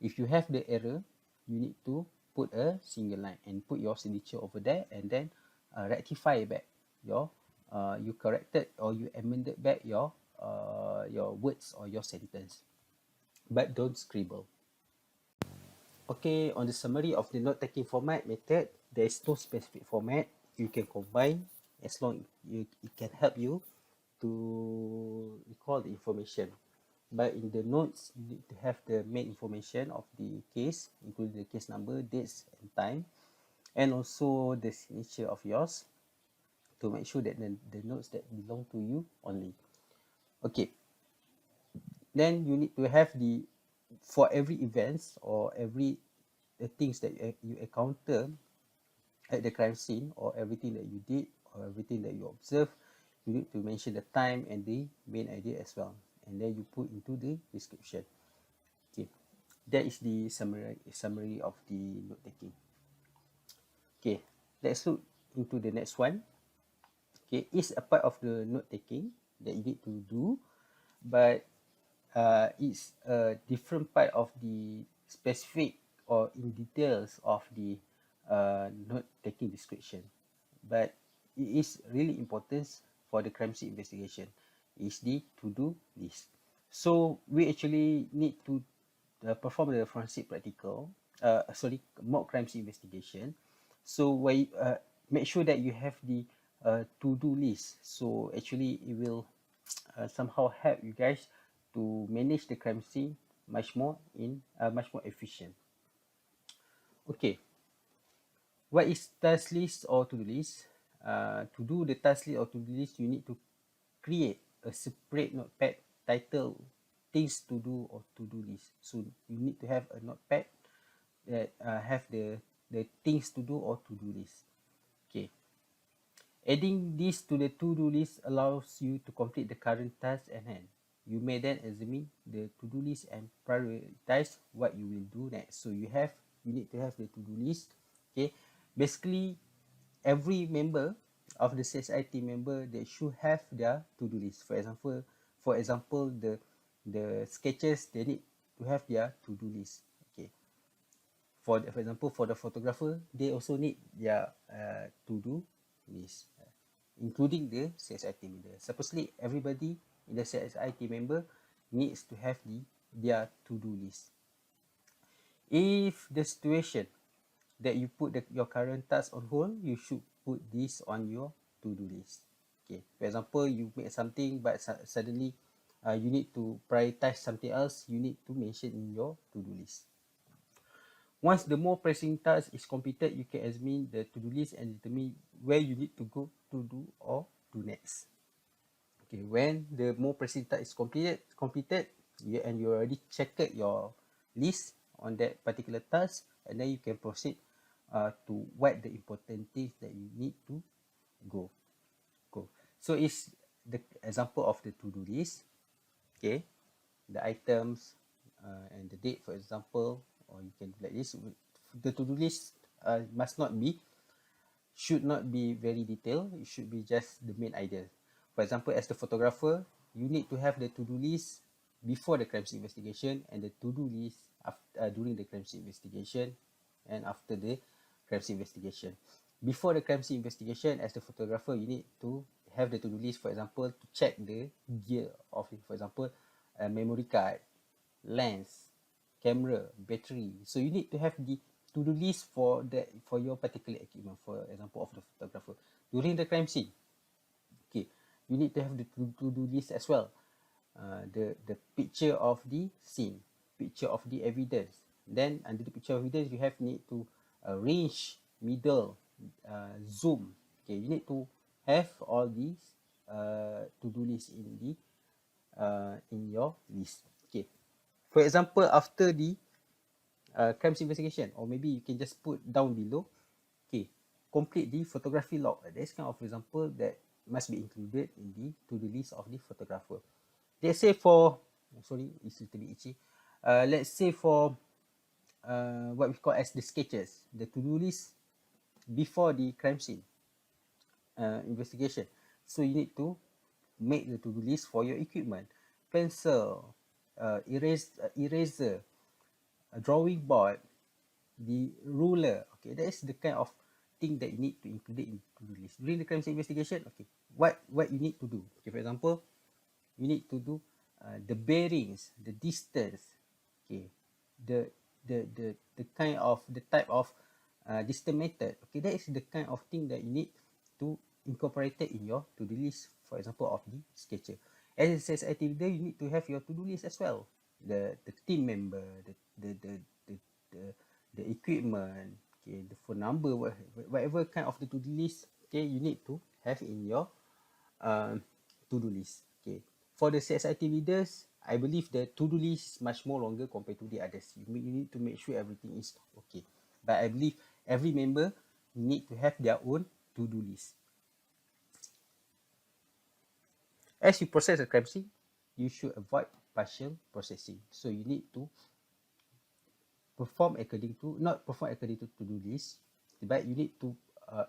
If you have the error, you need to put a single line and put your signature over there, and then rectify back your you corrected or you amended back your words or your sentence, but don't scribble. Okay, on the summary of the note-taking format method, there is no specific format. You can combine as long it can help you to recall the information. But in the notes, you need to have the main information of the case, including the case number, dates, and time, and also the signature of yours, to make sure that the notes that belong to you only. Okay, then you need to have for every events or every the things that you encounter at the crime scene, or everything that you did or everything that you observe, you need to mention the time and the main idea as well, and then you put into the description. Okay, that is the summary of the note taking. Okay, let's look into the next one. Okay, is a part of the note taking that you need to do, but it's a different part of the specific or in details of the note taking description. But it is really important for the crime scene investigation is the to-do list. So we actually need to perform the forensic practical, mock crime scene investigation. So where make sure that you have the to-do list. So actually it will somehow help you guys to manage the crime scene much more efficient. Okay, what is task list or to-do list? To do the task list or to-do list, you need to create a separate notepad titled things to do or to-do list. So you need to have a notepad that have the things to do or to-do list. Okay. Adding this to the to-do list allows you to complete the current task at hand. You may then examine the to-do list and prioritize what you will do next. So you need to have the to-do list. Okay. Basically, every member of the CSI team member, they should have their to-do list. For example, the sketches, they need to have their to-do list. Okay. For example, for the photographer, they also need their to-do list, including the CSI team member. Supposedly, everybody in the CSI team member needs to have their to-do list. If the situation that you put your current task on hold, you should put this on your to-do list. Okay. For example, you make something, but suddenly you need to prioritize something else. You need to mention in your to-do list. Once the more pressing task is completed, you can examine the to-do list and determine where you need to go to do or do next. Okay, when the more pressing task is completed, and you already checked your list on that particular task, and then you can proceed to what the important things that you need to go. So it's the example of the to-do list. Okay, the items and the date, for example, or you can do like this. The to-do list should not be very detailed. It should be just the main idea. For example, as the photographer, you need to have the to-do list before the crime scene investigation and the to-do list during the crime scene investigation and after the crime scene investigation. Before the crime scene investigation, as the photographer, you need to have the to-do list, for example, to check the gear of it. For example, a memory card, lens, camera, battery. So you need to have the to-do list for your particular equipment, for example, of the photographer. During the crime scene, okay, you need to have the to-do list as well. The picture of the scene, picture of the evidence. Then under the picture of evidence, you need to range, middle, zoom. Okay, you need to have all these to-do list in your list. Okay, for example, after the crime investigation, or maybe you can just put down below, okay, complete the photography log. That's kind of example that must be included in the to-do list of the photographer. Let's say for, sorry, it's a little bit itchy. Let's say for what we call as the sketches, the to-do list before the crime scene investigation. So you need to make the to-do list for your equipment, pencil, eraser, a drawing board, the ruler. Okay, that is the kind of thing that you need to include in to-do list during the crime scene investigation. Okay, what you need to do. Okay, for example, you need to do the bearings, the distance. Okay, the type of distance method. Okay, that is the kind of thing that you need to incorporate it in your to-do list. For example, of the sketcher. As it says activity, you need to have your to-do list as well. The team member, the equipment, okay, the phone number, whatever kind of the to-do list, okay, you need to have in your to-do list. Okay, for the CSI team leaders, I believe the to-do list is much more longer compared to the others. You need to make sure everything is okay. But I believe every member need to have their own to-do list. As you process a crime scene, you should avoid partial processing. So you need to not perform according to to-do list, but you need to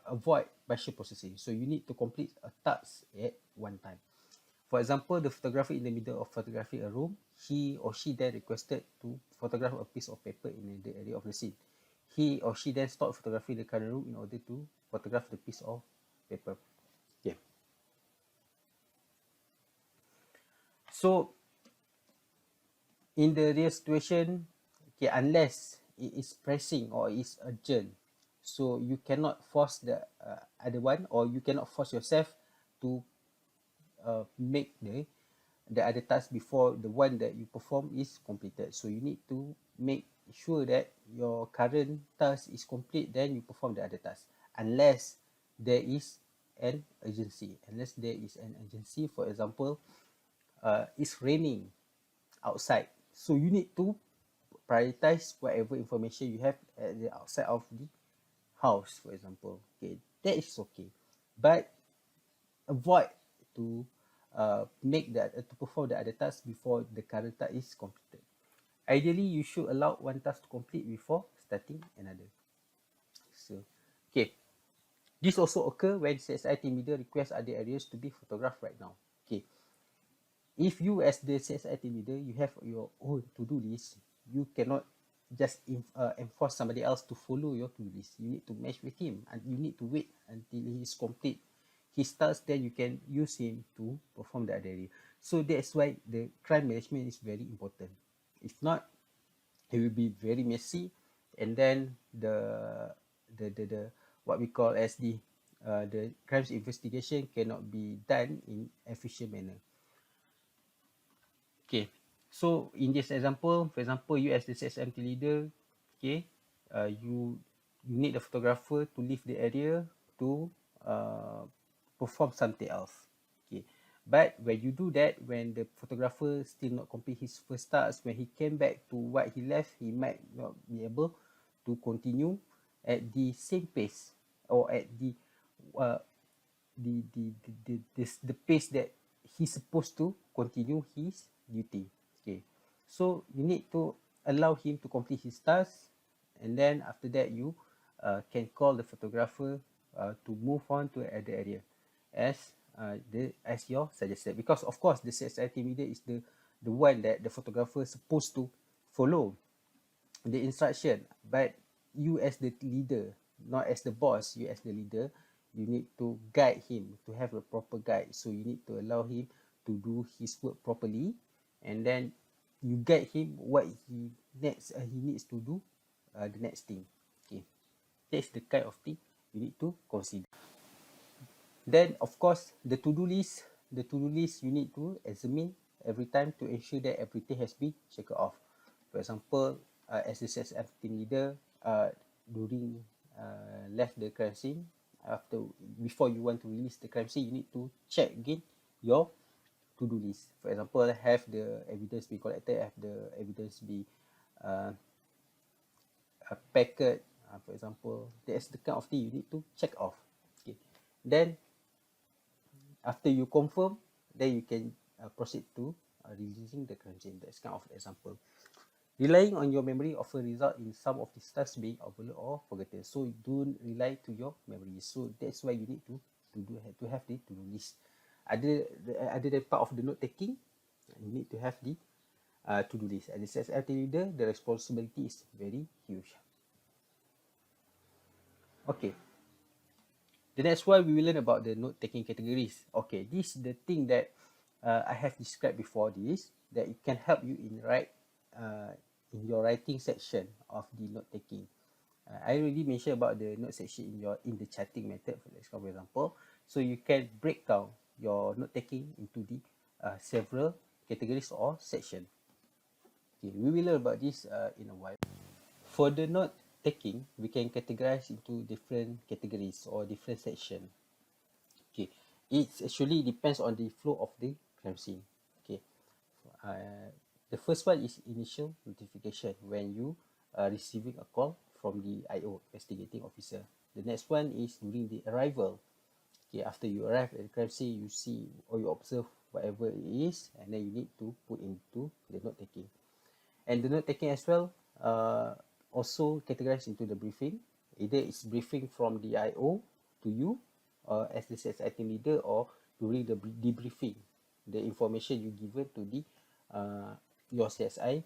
avoid batch processing. So you need to complete a task at one time. For example, the photographer in the middle of photographing a room, he or she then requested to photograph a piece of paper in the area of the scene. He or she then stopped photographing the current room in order to photograph the piece of paper. Okay. So in the real situation, okay, unless it is pressing or is urgent, so you cannot force the other one, or you cannot force yourself to make the other task before the one that you perform is completed. So you need to make sure that your current task is complete, then you perform the other task, unless there is an urgency. For example, it's raining outside, so you need to prioritize whatever information you have at the outside of the house, for example. Okay, that is okay, but avoid to to perform the other task before the current task is completed. Ideally, you should allow one task to complete before starting another. So, okay, this also occur when CSI team leader requests other areas to be photographed right now. Okay, if you as the CSI team leader, you have your own to-do list, you cannot just enforce somebody else to follow your to-do list. You need to match with him, and you need to wait until he is complete his task, then you can use him to perform the other area. So that's why the crime management is very important. If not, it will be very messy, and then the what we call as the crimes investigation cannot be done in efficient manner. Okay, so in this example, for example, you as the CSMT leader, okay, you need the photographer to leave the area to perform something else. Okay, but when you do that, when the photographer still not complete his first task, when he came back to what he left, he might not be able to continue at the same pace, or at uh, the pace that he's supposed to continue his duty. Okay, so you need to allow him to complete his task, and then after that you can call the photographer to move on to another area as as your suggested, because of course the CSI team leader is the one that the photographer is supposed to follow the instruction, but you as the leader, not as the boss, you as the leader, you need to guide him, to have a proper guide. So you need to allow him to do his work properly, and then you guide him what he needs to do the next thing. Okay, that's the kind of thing you need to consider. Then of course the to-do list you need to examine every time to ensure that everything has been checked off. For example, as a CSF team leader, during left the crime scene, before you want to release the crime scene, you need to check again your to-do list. For example, have the evidence be collected, have the evidence be uh, packed. For example, that's the kind of thing you need to check off. Okay, then after you confirm, then you can proceed to releasing the crime scene. That's kind of example. Relying on your memory often result in some of these tasks being overlooked or forgotten. So don't rely to your memory. So that's why you need to have the to-do list. Other than part of the note taking, you need to have the to-do list. And as a leader, the responsibility is very huge. Okay. The next one we will learn about the note taking categories. Okay, this is the thing that I have described before this, that it can help you in your writing section of the note taking. I already mentioned about the note section in the chatting method, for example. So you can break down your note taking into the several categories or section. Okay, we will learn about this in a while. For the note taking, we can categorize into different categories or different section. Okay, it actually depends on the flow of the crime scene. Okay, the first one is initial notification, when you are receiving a call from the IO, investigating officer. The next one is during the arrival. Okay, after you arrive at the crime scene, you see or you observe whatever it is, and then you need to put into the note taking. And the note taking as well also categorized into the briefing, Either it's briefing from the IO to you as the CSI team leader, or during the debriefing, the information you given to the your CSI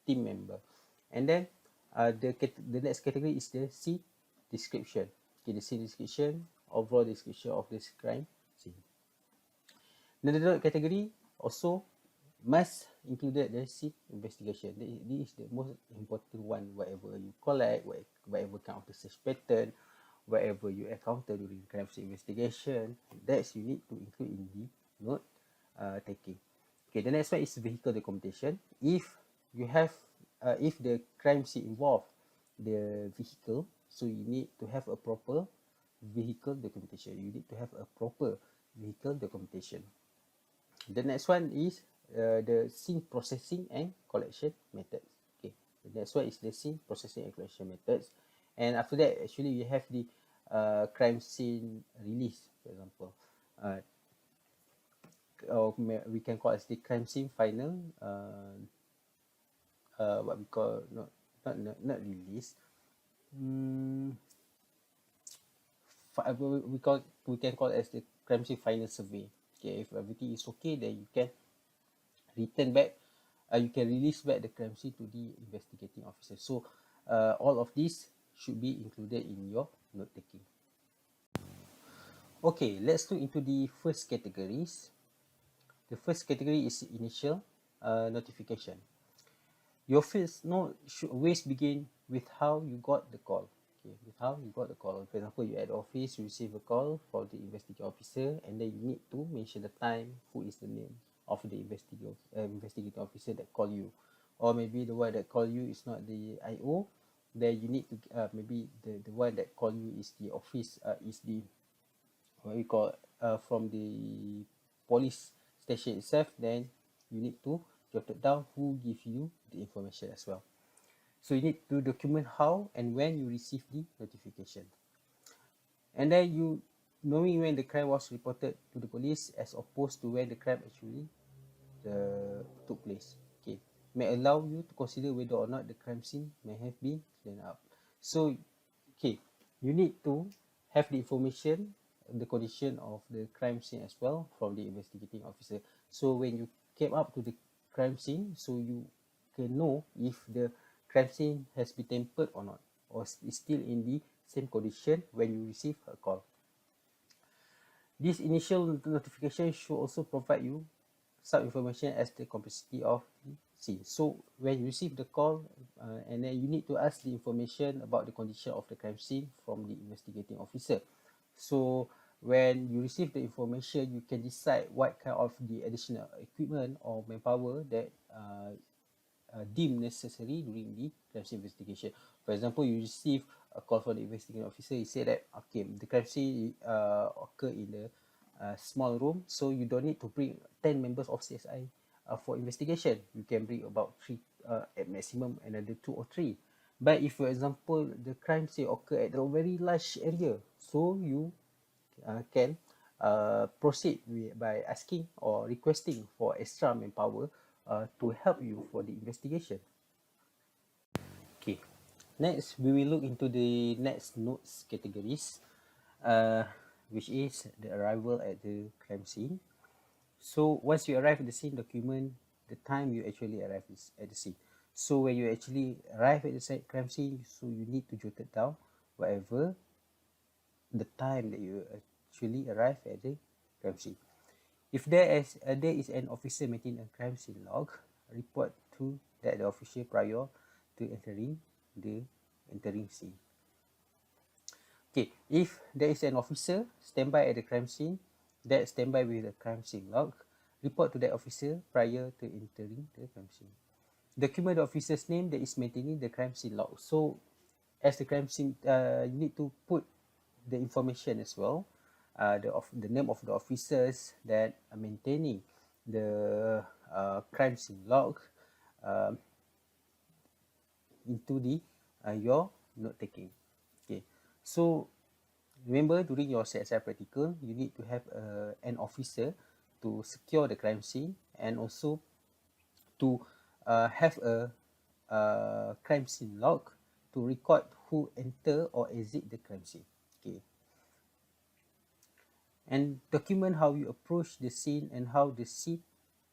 team member. And then the next category is the C description. Okay, the C description, overall description of this crime scene. Then the third category also must include the scene investigation. This is the most important one. Whatever you collect, whatever kind of the search pattern, whatever you encounter during crime scene investigation, that's you need to include in the note taking. Okay, the next one is vehicle documentation. If you have, if the crime scene involve the vehicle, so you need to have a proper vehicle documentation. You need to have a proper vehicle documentation. The next one is the scene processing and collection methods. Okay, the next one is the scene processing and collection methods. And after that, actually, you have the crime scene release, for example. Or we can call as the crime scene final, what we call, not release. We can call it as the crime scene final survey. Okay, if everything is okay, then you can return back, you can release back the crime scene to the investigating officer. So all of these should be included in your note taking. Okay, let's look into the first categories. The first category is initial notification. Your first note should always begin with how you got the call. Okay, with how you got the call. For example, you at the office, you receive a call from the investigating officer, and then you need to mention the time, who is the name of the investigating officer that call you, or maybe the one that call you is not the IO. Then you need to maybe the one that call you is the office, is the what we call from the police station itself. Then you need to jot it down who give you the information as well. So you need to document how and when you receive the notification. And then you knowing when the crime was reported to the police as opposed to when the crime actually took place. Okay, may allow you to consider whether or not the crime scene may have been cleaned up. So, okay, you need to have the information, the condition of the crime scene as well from the investigating officer. So when you came up to the crime scene, so you can know if the crime scene has been tampered or not, or is still in the same condition when you receive a call. This initial notification should also provide you some information as the complexity of the scene. So when you receive the call, and then you need to ask the information about the condition of the crime scene from the investigating officer. So when you receive the information, you can decide what kind of the additional equipment or manpower that deemed necessary during the crime scene investigation. For example, you receive a call from the investigating officer. He said that okay, the crime scene occurred in the small room, so you don't need to bring 10 members of CSI for investigation. You can bring about 3, at maximum another 2 or 3. But if, for example, the crime scene occurred at a very large area, so you can proceed by asking or requesting for extra manpower to help you for the investigation. Okay, next we will look into the next notes categories, which is the arrival at the crime scene. So once you arrive at the scene, document the time you actually arrive at the scene. So when you actually arrive at the crime scene, so you need to jot it down whatever the time that you actually arrive at the crime scene. If there is an officer maintaining a crime scene log, report to that the officer prior to entering the scene. Okay, if there is an officer standby at the crime scene, that standby with the crime scene log, report to that officer prior to entering the crime scene. Document the officer's name that is maintaining the crime scene log. So, as the crime scene, you need to put the information as well, the name of the officers that are maintaining the crime scene log into the your note taking. Okay, so remember during your CSI practical, you need to have an officer to secure the crime scene, and also to have a crime scene log to record who enter or exit the crime scene. Okay. And document how you approach the scene and how the scene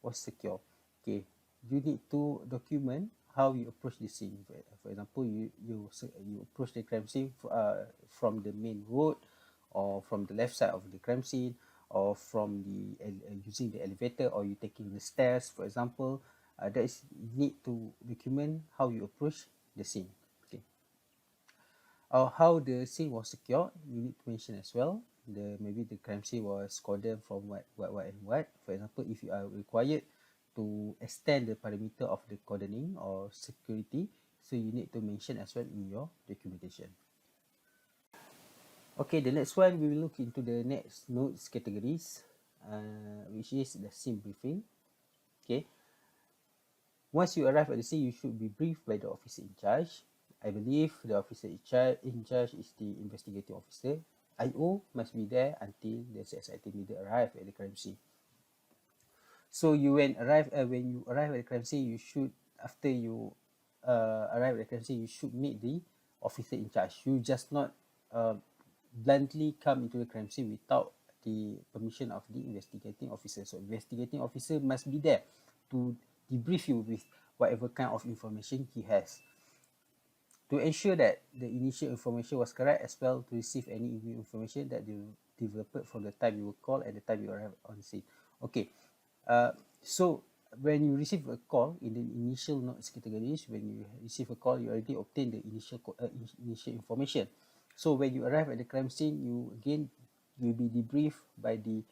was secure. Okay, you need to document how you approach the scene. For example, you approach the crime scene from the main road, or from the left side of the crime scene, or from the using the elevator, or you taking the stairs, for example. That is, you need to document how you approach the scene. Okay, or how the scene was secured, you need to mention as well. Maybe the crime scene was cordoned from what and what. For example, if you are required to extend the perimeter of the cordoning or security, so you need to mention as well in your documentation. Okay, the next one, we will look into the next notes categories, which is the scene briefing. Okay, once you arrive at the scene, you should be briefed by the officer in charge. I believe the officer in charge is the investigating officer. IO must be there until the CSI team leader arrive at the crime scene. So when you arrive at the crime scene, you should, after you arrive at the crime scene, you should meet the officer in charge. You just not bluntly come into the crime scene without the permission of the investigating officer. So investigating officer must be there to debrief you with whatever kind of information he has, to ensure that the initial information was correct, as well to receive any information that you developed from the time you were called and the time you arrived on the scene. Okay, so when you receive a call in the initial notes categories, when you receive a call, you already obtain the initial information. So when you arrive at the crime scene, you will be debriefed by the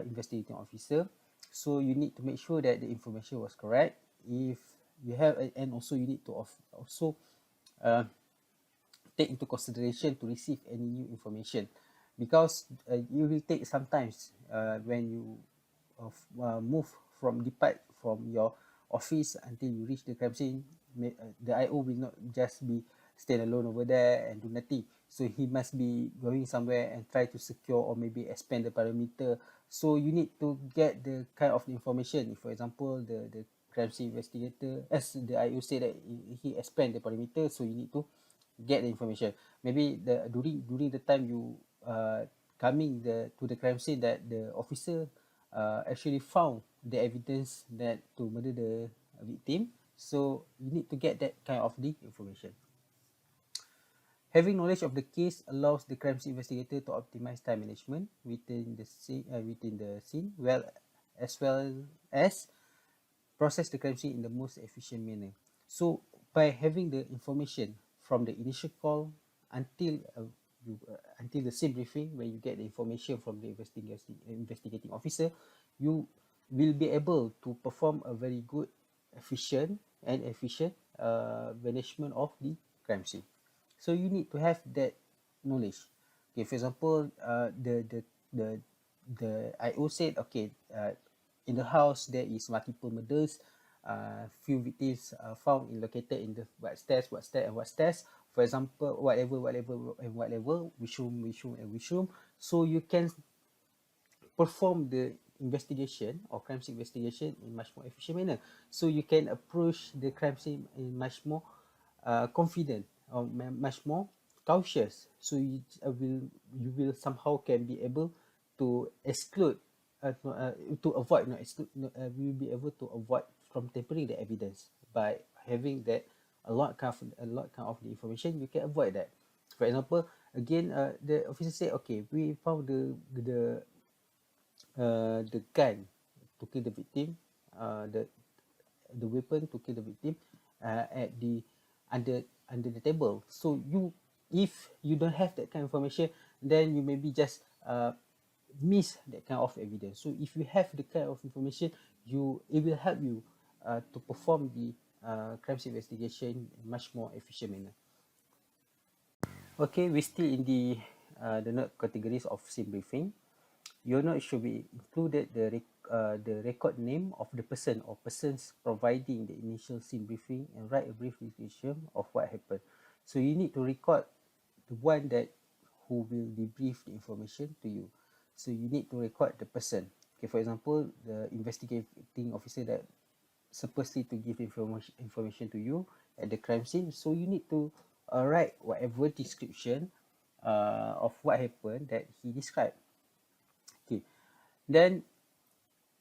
investigating officer. So you need to make sure that the information was correct. If you have, and also you need to also take into consideration to receive any new information, because you will take sometimes when you move from depart from your office until you reach the crime scene. The IO will not just be stand alone over there and do nothing. So he must be going somewhere and try to secure or maybe expand the perimeter. So you need to get the kind of information. If, for example, the crime scene investigator, as the IO say that he expand the perimeter, so you need to get the information. Maybe during the time you coming to the crime scene, that the officer actually found the evidence that to murder the victim. So you need to get that kind of the information. Having knowledge of the case allows the crime scene investigator to optimize time management within the scene, well as process the crime scene in the most efficient manner. So by having the information from the initial call until until the scene briefing, when you get the information from the investigating officer, you will be able to perform a very good, efficient management of the crime scene. So you need to have that knowledge. Okay, for example, the IO said, okay, in the house there is multiple murders, few victims found located in the what stairs. For example, whatever, which room, and which room. So you can perform the investigation or crime scene investigation in much more efficient manner. So you can approach the crime scene in much more confident, or much more cautious. So you will somehow can be able to exclude to avoid not exclude we will be able to avoid from tampering the evidence by having that a lot kind of the information. You can avoid that. For example, again, the officer say, okay, we found the gun to kill the victim, the weapon to kill the victim at the under the table. So if you don't have that kind of information, then you maybe just miss that kind of evidence. So if you have the kind of information, it will help you to perform the crime scene investigation in much more efficient manner. Okay, we're still in the note categories of scene briefing. Your note should be included the record name of the person or persons providing the initial scene briefing, and write a brief description of what happened. So you need to record the one that who will debrief the information to you. So you need to record the person. Okay, for example, the investigating officer that supposedly to give information to you at the crime scene. So you need to write whatever description of what happened that he described. Okay, then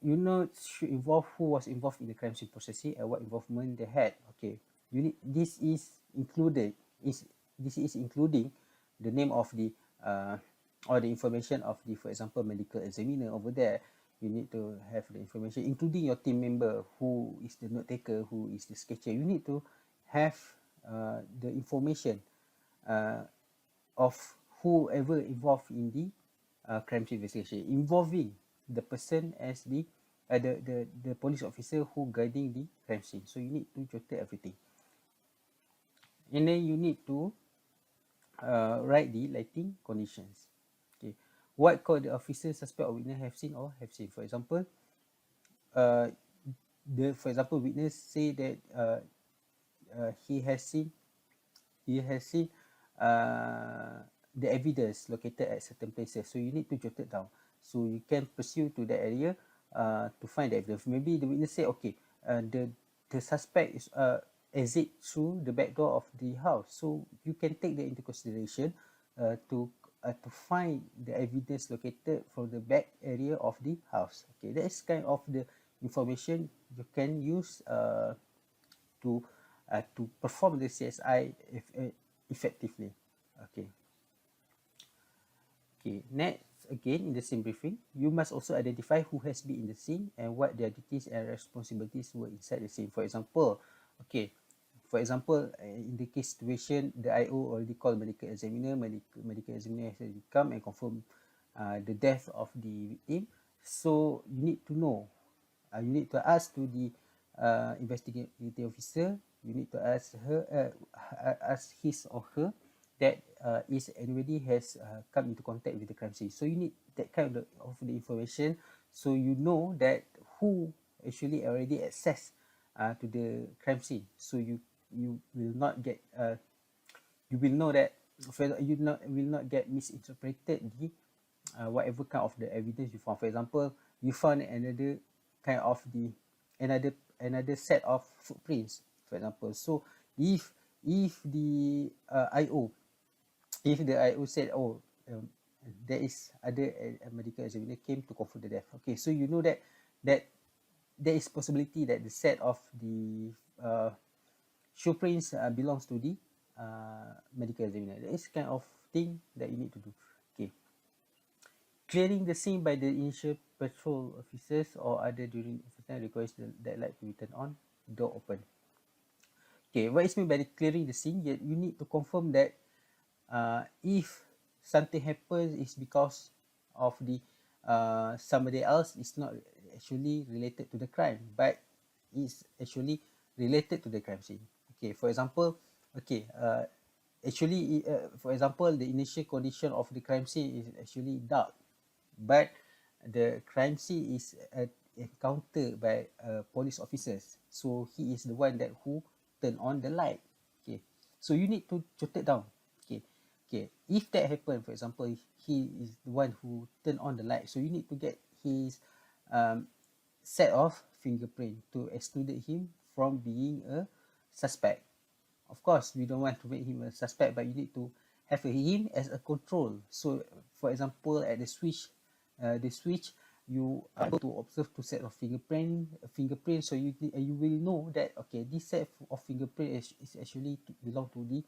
should involve who was involved in the crime scene processing and what involvement they had. Okay, this is included is this is including the name of the or the information of the, for example, medical examiner over there. You need to have the information, including your team member, who is the note taker, who is the sketcher. You need to have the information of whoever involved in the crime scene investigation, involving the person as the police officer who guiding the crime scene. So you need to jot everything, and then you need to write the lighting conditions. Okay, what call the officer, suspect, or witness have seen or have seen. For example, uh, witness say that he has seen uh, the evidence located at certain places. So you need to jot it down. So you can pursue to that area to find the evidence. Maybe the witness say, okay, the suspect is exit through the back door of the house. So you can take that into consideration to find the evidence located from the back area of the house. Okay, that is kind of the information you can use to perform the CSI effectively. Okay. Okay. Next, again in the same briefing, you must also identify who has been in the scene and what their duties and responsibilities were inside the scene. For example, in the case situation, the IO already called medical examiner. Medical examiner has come and confirm the death of the victim. So you need to know. You need to ask to the investigating officer. You need to ask ask his or her that is anybody has come into contact with the crime scene. So you need that kind of the information, so you know that who actually already access to the crime scene. So you will not get you will know that will not get misinterpreted the whatever kind of the evidence you found. For example, you found another kind of the another set of footprints, for example. So if the IO if the IO said, oh, there is other medical examiner came to confirm the death. Okay, so you know that there is possibility that the set of the shoe prints belongs to the medical examiner. That is kind of thing that you need to do. Okay, clearing the scene by the initial patrol officers or other during time requires that light to be turned on, door open. Okay, what is meant by the clearing the scene? You need to confirm that if something happens is because of the somebody else is not actually related to the crime, but is actually related to the crime scene. Okay, for example, for example, the initial condition of the crime scene is actually dark, but the crime scene is encountered by police officers. So he is the one that who turn on the light. Okay, so you need to jot it down. Okay, if that happen, for example, if he is the one who turn on the light, so you need to get his set of fingerprint to exclude him from being a suspect. Of course, we don't want to make him a suspect, but you need to have him as a control. So, for example, at the switch, you are able to observe two set of fingerprint. So you will know that okay, this set of fingerprint is actually belong to the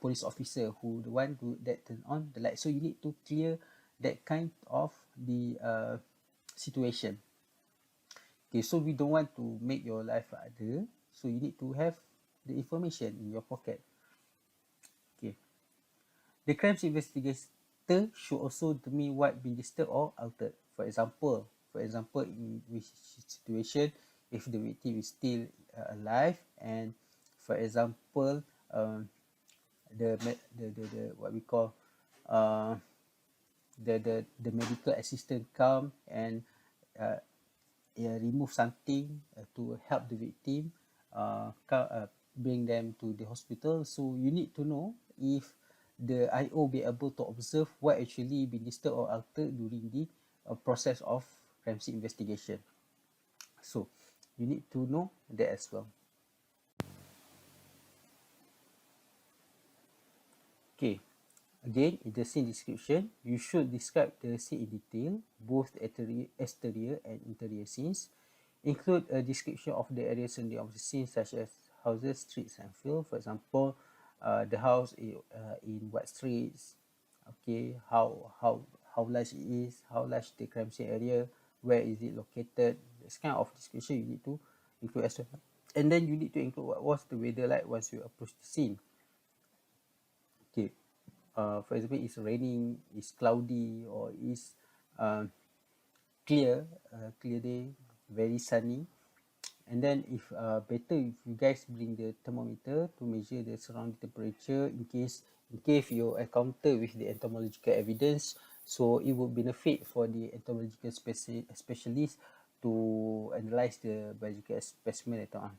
police officer who the one who that turn on the light. So you need to clear that kind of the situation. Okay, so we don't want to make your life harder. So you need to have the information in your pocket. Okay. The crimes investigator should also determine what been disturbed or altered. For example, in which situation, if the victim is still alive, and for example, the what we call the medical assistant come and remove something to help the victim, bring them to the hospital. So you need to know if the IO be able to observe what actually been disturbed or altered during the process of crime scene investigation. So you need to know that as well. Okay, again, in the scene description, you should describe the scene in detail, both the exterior and interior scenes. Include a description of the areas surrounding of the scene, such as houses, streets, and field. For example, the house in what streets, okay, how large it is, how large the crime scene area, where is it located. This kind of description you need to include as well. And then you need to include what was the weather like once you approach the scene. Okay, for example, it's raining, it's cloudy, or it's uh, clear, clear day, very sunny. And then if better if you guys bring the thermometer to measure the surrounding temperature in case you encounter with the entomological evidence, so it would benefit for the entomological specialist to analyze the biological specimen later on.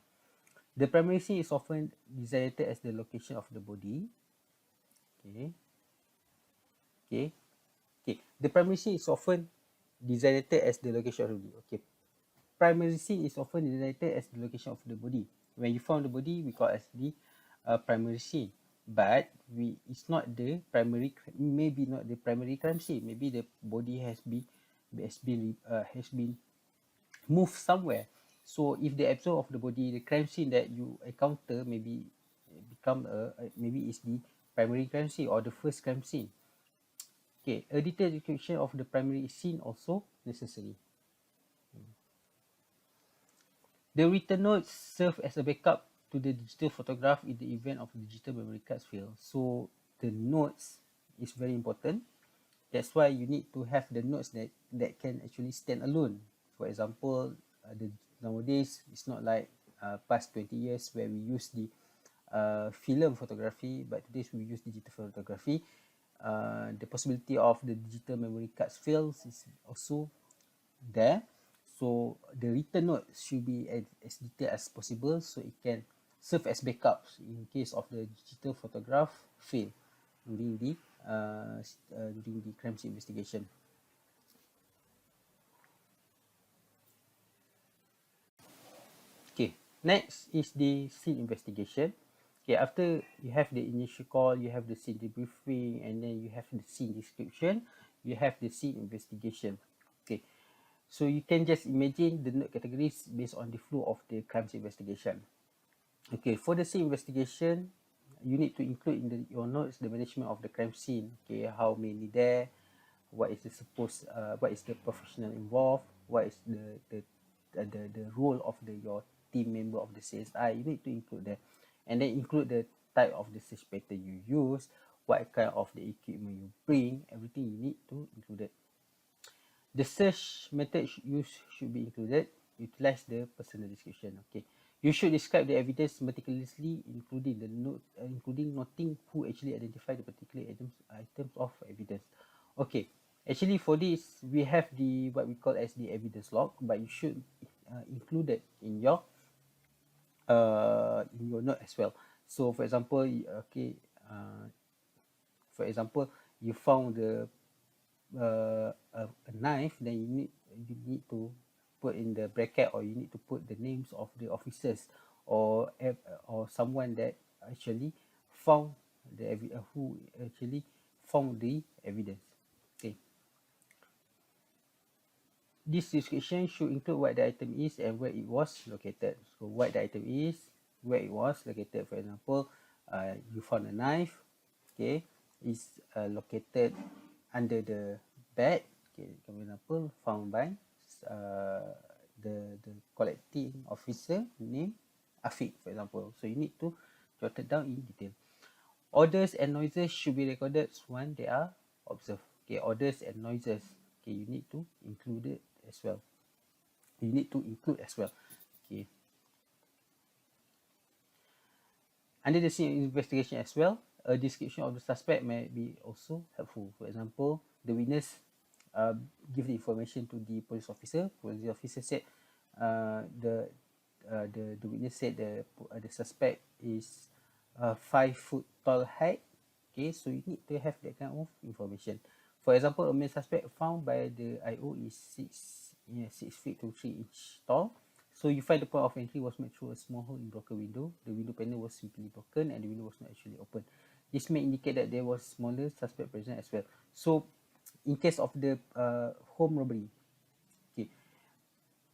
The primary scene is often designated as the location of the body. Okay. Okay. Okay. The primary scene is often designated as the location of the body. Okay. Primary scene is often designated as the location of the body. When you found the body, we call it as the primary scene. But it's not the primary, maybe not the primary crime scene. Maybe the body has been moved somewhere. So if the absence of the body, the crime scene that you encounter maybe become maybe is the primary crime scene or the first crime scene. Okay, a detailed description of the primary scene also necessary. The written notes serve as a backup to the digital photograph in the event of digital memory cards fail. So the notes is very important. That's why you need to have the notes that can actually stand alone. For example, nowadays it's not like past 20 years where we use the film photography, but today we use digital photography. The possibility of the digital memory cards fails is also there. So the written note should be as detailed as possible so it can serve as backups in case of the digital photograph fail during the crime scene investigation. Okay, next is the scene investigation. Okay, after you have the initial call, you have the scene debriefing, and then you have the scene description, you have the scene investigation. Okay, so you can just imagine the note categories based on the flow of the crime scene investigation. Okay, for the scene investigation, you need to include in your notes the management of the crime scene. Okay, how many there, what is what is the professional involved, what is the role of your team member of the CSI. You need to include that, and then include the type of the search pattern you use, what kind of the equipment you bring. Everything you need to include it. The search method used should be included. Utilize the personal description. Okay, you should describe the evidence meticulously, including the note, including noting who actually identified the particular items of evidence. Okay, actually for this we have the what we call as the evidence log, but you should include it in your note as well. So for example, okay, for example, you found a knife, then you need to put in the bracket, or you need to put the names of the officers or someone that actually found who actually found the evidence. Okay, this description should include what the item is and where it was located. So what the item is, where it was located. For example, you found a knife. Okay, it's located under the bed. Okay, for example, found by the collecting officer named Afiq, for example. So you need to jot it down in detail. Odors and noises should be recorded when they are observed. Okay, odors and noises. Okay, you need to include it as well. You need to include as well. Okay. Under the scene investigation as well, a description of the suspect may be also helpful. For example, the witness give the information to the police officer. Police officer said the witness said the suspect is 5 foot tall height. Okay, so you need to have that kind of information. For example, a male suspect found by the IO is 6 feet to 3 inch tall. So you find the point of entry was made through a small hole in broken window. The window panel was simply broken and the window was not actually open. This may indicate that there was smaller suspect present as well. So in case of the home robbery, okay,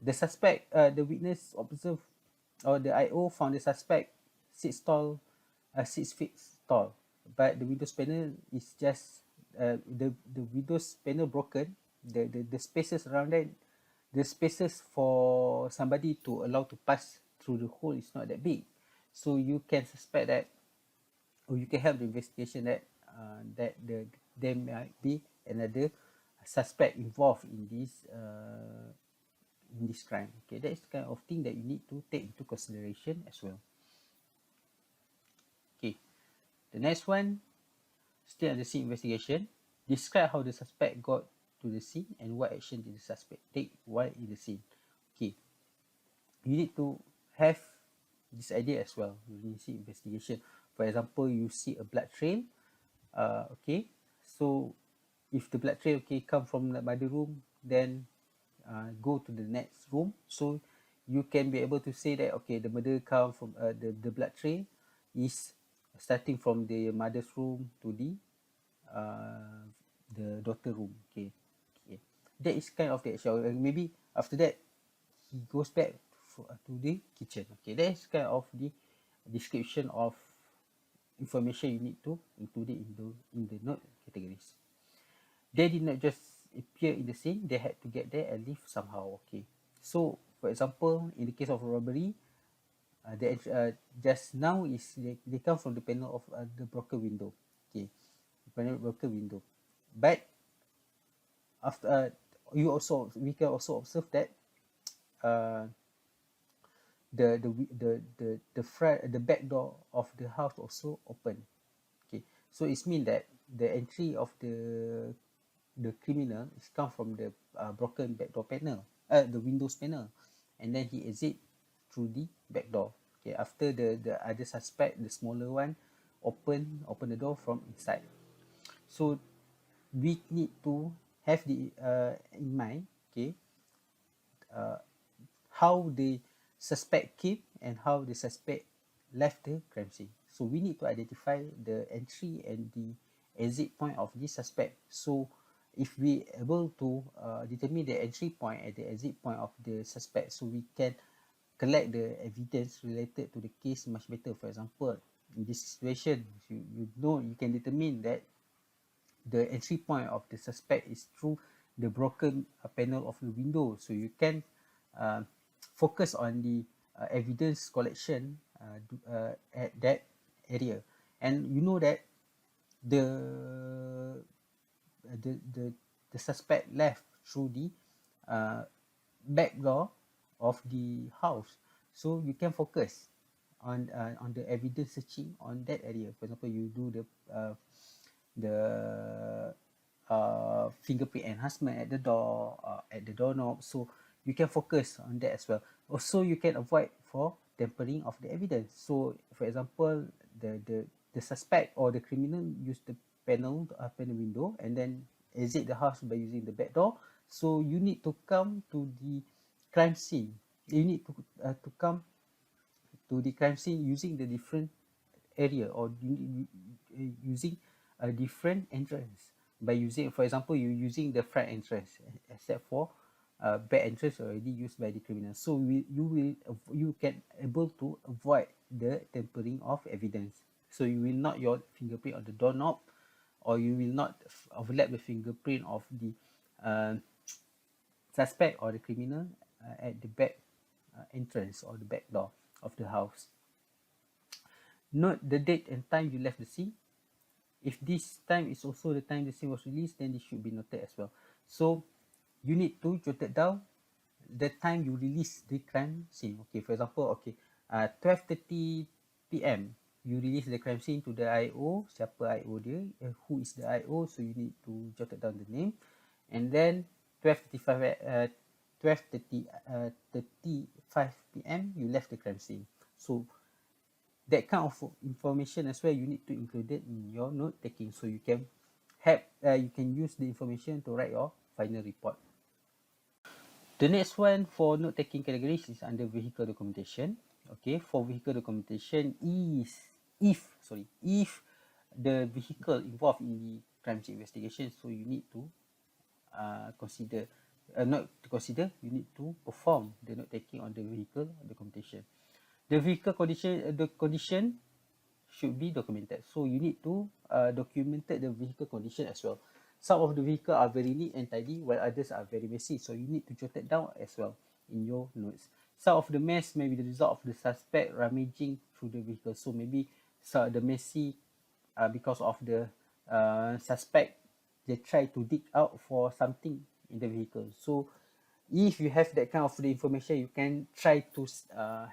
the suspect, the witness observed, or the IO found the suspect 6 feet tall, but the windows panel is just the windows panel broken. The spaces around that, the spaces for somebody to allow to pass through the hole is not that big, so you can suspect that, or you can help the investigation that there might be another suspect involved in this crime. Okay, that is the kind of thing that you need to take into consideration as well. Okay, the next one, still under scene investigation. Describe how the suspect got to the scene and what action did the suspect take while in the scene. Okay, you need to have this idea as well during scene investigation. For example, you see a blood trail. Okay, so if the blood trail, okay, come from the mother room, then go to the next room, so you can be able to say that, okay, the murder come from the blood trail is starting from the mother's room to the daughter room. Okay, okay, that is kind of the action. Maybe after that he goes back to the kitchen. Okay, that is kind of the description of information you need to include it in the note categories. They did not just appear in the scene, they had to get there and leave somehow. Okay, so for example, in the case of robbery, just now is they come from the panel of the broken window. Okay, the panel broken window, but after we can also observe that uh, the back door of the house also open. Okay, so it means that the entry of the criminal is come from the broken back door panel, the windows panel, and then he exit through the back door. Okay, after the other suspect, the smaller one, open the door from inside. So we need to have the in mind, okay, how the suspect came and how the suspect left the crime scene. So we need to identify the entry and the exit point of this suspect. So if we able to determine the entry point and the exit point of the suspect, so we can collect the evidence related to the case much better. For example, in this situation, you can determine that the entry point of the suspect is through the broken panel of the window, so you can uh, focus on the evidence collection at that area, and you know that the the the, the suspect left through the uh, back door of the house, so you can focus on the evidence searching on that area. For example, you do the fingerprint enhancement at the door, at the doorknob, so you can focus on that as well. Also, you can avoid for tampering of the evidence. So for example, the suspect or the criminal use the panel to open the window and then exit the house by using the back door. So you need to come to the crime scene. You need to come to the crime scene using the different area, or using a different entrance. By using, for example, you using the front entrance, except for back entrance already used by the criminal. So you can able to avoid the tampering of evidence. So you will not your fingerprint on the doorknob, or you will not overlap the fingerprint of the uh, suspect or the criminal at the back entrance or the back door of the house. Note the date and time you left the scene. If this time is also the time the scene was released, then this should be noted as well. So you need to jot it down the time you release the crime scene. Okay, for example, okay, 12:30 p.m. you release the crime scene to the IO. Siapa IO dia? Who is the IO? So you need to jot it down the name, and then 12:35 p.m. you left the crime scene. So that kind of information as well, you need to include it in your note taking, so you can you can use the information to write your final report. The next one for note taking categories is under vehicle documentation. Okay, for vehicle documentation is if the vehicle involved in the crime scene investigation. So you need to consider, not to consider, you need to perform the note taking on the vehicle documentation. The vehicle condition, the condition should be documented. So you need to document the vehicle condition as well. Some of the vehicle are very neat and tidy, while others are very messy. So you need to jot it down as well in your notes. Some of the mess may be the result of the suspect rummaging through the vehicle. So maybe the messy because of the suspect, they try to dig out for something in the vehicle. So if you have that kind of the information, you can try to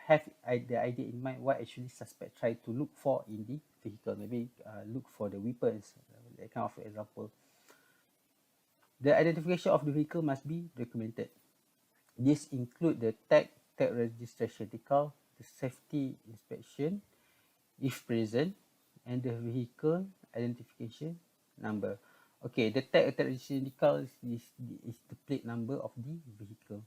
have the idea in mind what actually suspect try to look for in the vehicle. Maybe look for the weapons, that kind of example. The identification of the vehicle must be documented. This include the tag registration decal, the safety inspection, if present, and the vehicle identification number. Okay, the tag registration decal is the plate number of the vehicle.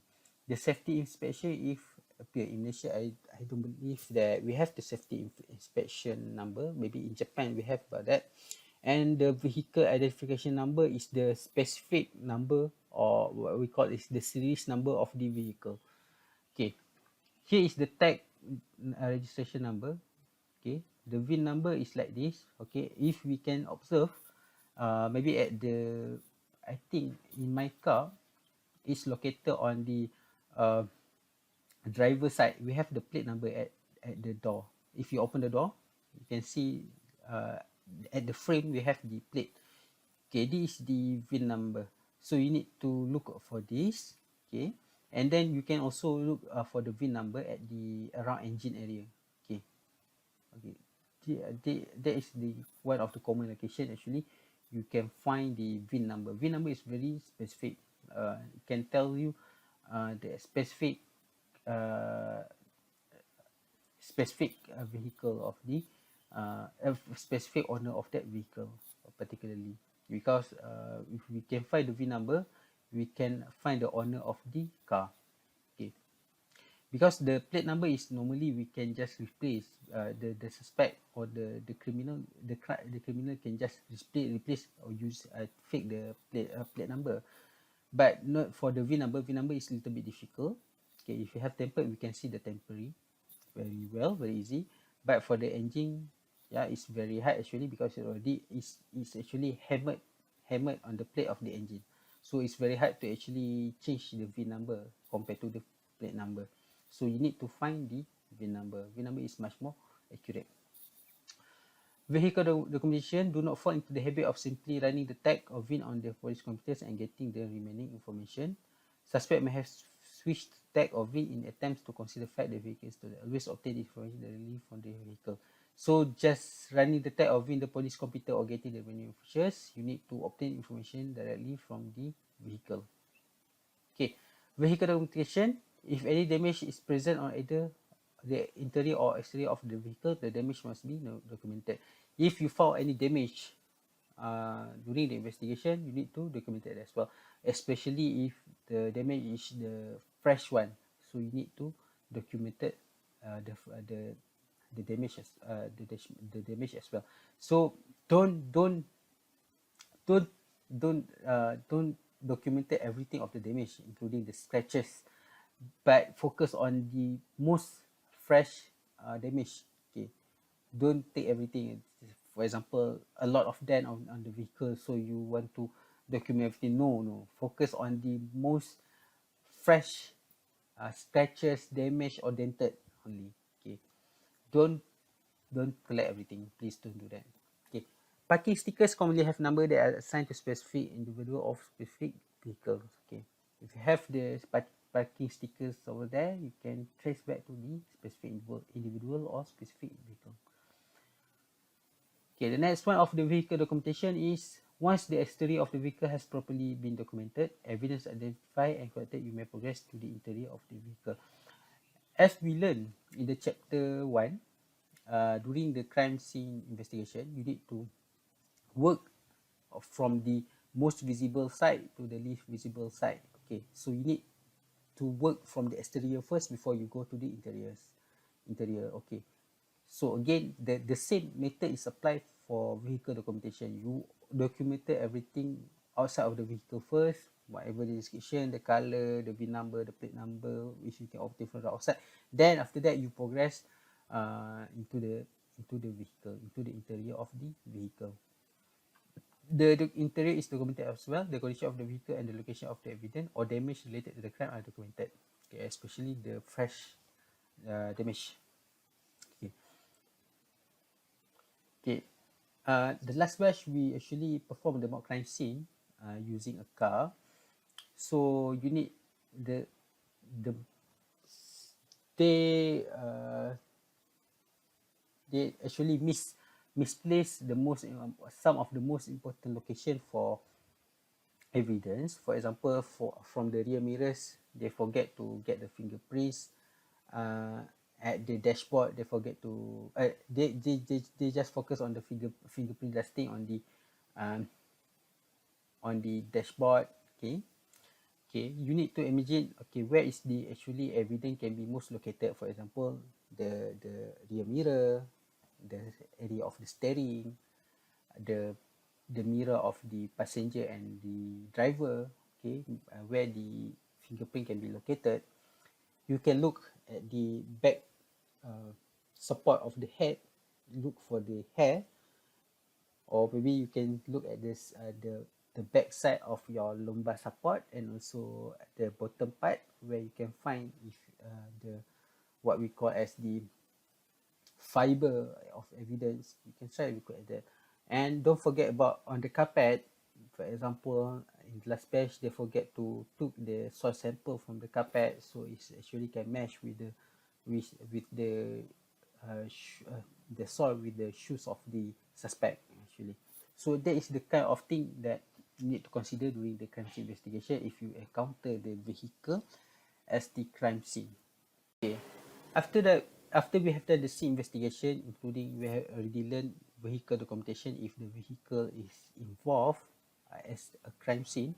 The safety inspection, if appear in Malaysia, I don't believe that we have the safety inspection number. Maybe in Japan we have about that. And the vehicle identification number is the specific number, or what we call is the series number of the vehicle. Okay, here is the tag registration number. Okay, the VIN number is like this. Okay, if we can observe, maybe at the, I think in my car, is located on the uh, driver side. We have the plate number at the door. If you open the door, you can see at the frame we have the plate. Okay, this is the VIN number. So you need to look for this. Okay, and then you can also look for the VIN number at the around engine area. Okay, okay. That is the one of the common location actually. You can find the VIN number. VIN number is very specific. It can tell you the specific vehicle of the specific owner of that vehicle particularly, because if we can find the VIN number, we can find the owner of the car. Okay, because the plate number is normally we can just replace the suspect or the criminal, the criminal can just replace or use fake the plate number, but not for the VIN number. VIN number is a little bit difficult. Okay, if you have tempered, we can see the temporary very well, very easy. But for the engine, yeah, it's very hard actually, because it already is actually hammered on the plate of the engine. So it's very hard to actually change the VIN number compared to the plate number. So you need to find the VIN number. VIN number is much more accurate. Vehicle documentation, do not fall into the habit of simply running the tag or VIN on the police computers and getting the remaining information. Suspect may have switched tag or VIN in attempts to conceal the fact the vehicle is stolen. Always obtain information directly from the vehicle. So just running the tag or VIN the police computer or getting the remaining features, you need to obtain information directly from the vehicle. Okay, vehicle documentation. If any damage is present on either the interior or exterior of the vehicle, the damage must be documented. If you found any damage during the investigation, you need to document it as well, especially if the damage is the fresh one. So you need to document it, the damage as the damage as well. So don't don't document everything of the damage, including the scratches, but focus on the most fresh damage. Okay, don't take everything. For example, a lot of dent on the vehicle, so you want to document everything. No, focus on the most fresh scratches, damage, or dented only. Okay, don't collect everything. Please don't do that. Okay, parking stickers commonly have number that are assigned to specific individual of specific vehicles. Okay, if you have the parking stickers over there, you can trace back to the specific individual or specific vehicle. Okay, the next one of the vehicle documentation is, once the exterior of the vehicle has properly been documented, evidence identified and collected, you may progress to the interior of the vehicle. As we learned in the chapter 1, during the crime scene investigation, you need to work from the most visible side to the least visible side. Okay, so you need to work from the exterior first before you go to the interior. Okay, so again, the same method is applied for vehicle documentation. You documented everything outside of the vehicle first, whatever the description, the color, the VIN number, the plate number, which you can obtain from the outside. Then after that, you progress into the vehicle, into the interior of the vehicle. The interior is documented as well. The condition of the vehicle and the location of the evidence or damage related to the crime are documented. Okay, especially the fresh damage. Okay. Okay. The last batch we actually perform the mock crime scene using a car. So you need the they actually misplace some of the most important location for evidence. For example, from the rear mirrors, they forget to get the fingerprints. At the dashboard, they forget to they just focus on the fingerprint dusting on the dashboard. Okay, you need to imagine, okay, where is the actually evidence can be most located. For example, the rear mirror, the area of the steering, the mirror of the passenger and the driver. Okay, where the fingerprint can be located. You can look at the back support of the head, look for the hair, or maybe you can look at this the back side of your lumbar support, and also the bottom part where you can find if the what we call as the fiber of evidence. You can try to look at that. And don't forget about on the carpet. For example, in the last batch, they forget to took the soil sample from the carpet, so it actually can match with the soil with the shoes of the suspect actually. So that is the kind of thing that you need to consider during the crime scene investigation if you encounter the vehicle as the crime scene. Okay. After we have done the scene investigation, including we have already learned vehicle documentation if the vehicle is involved as a crime scene.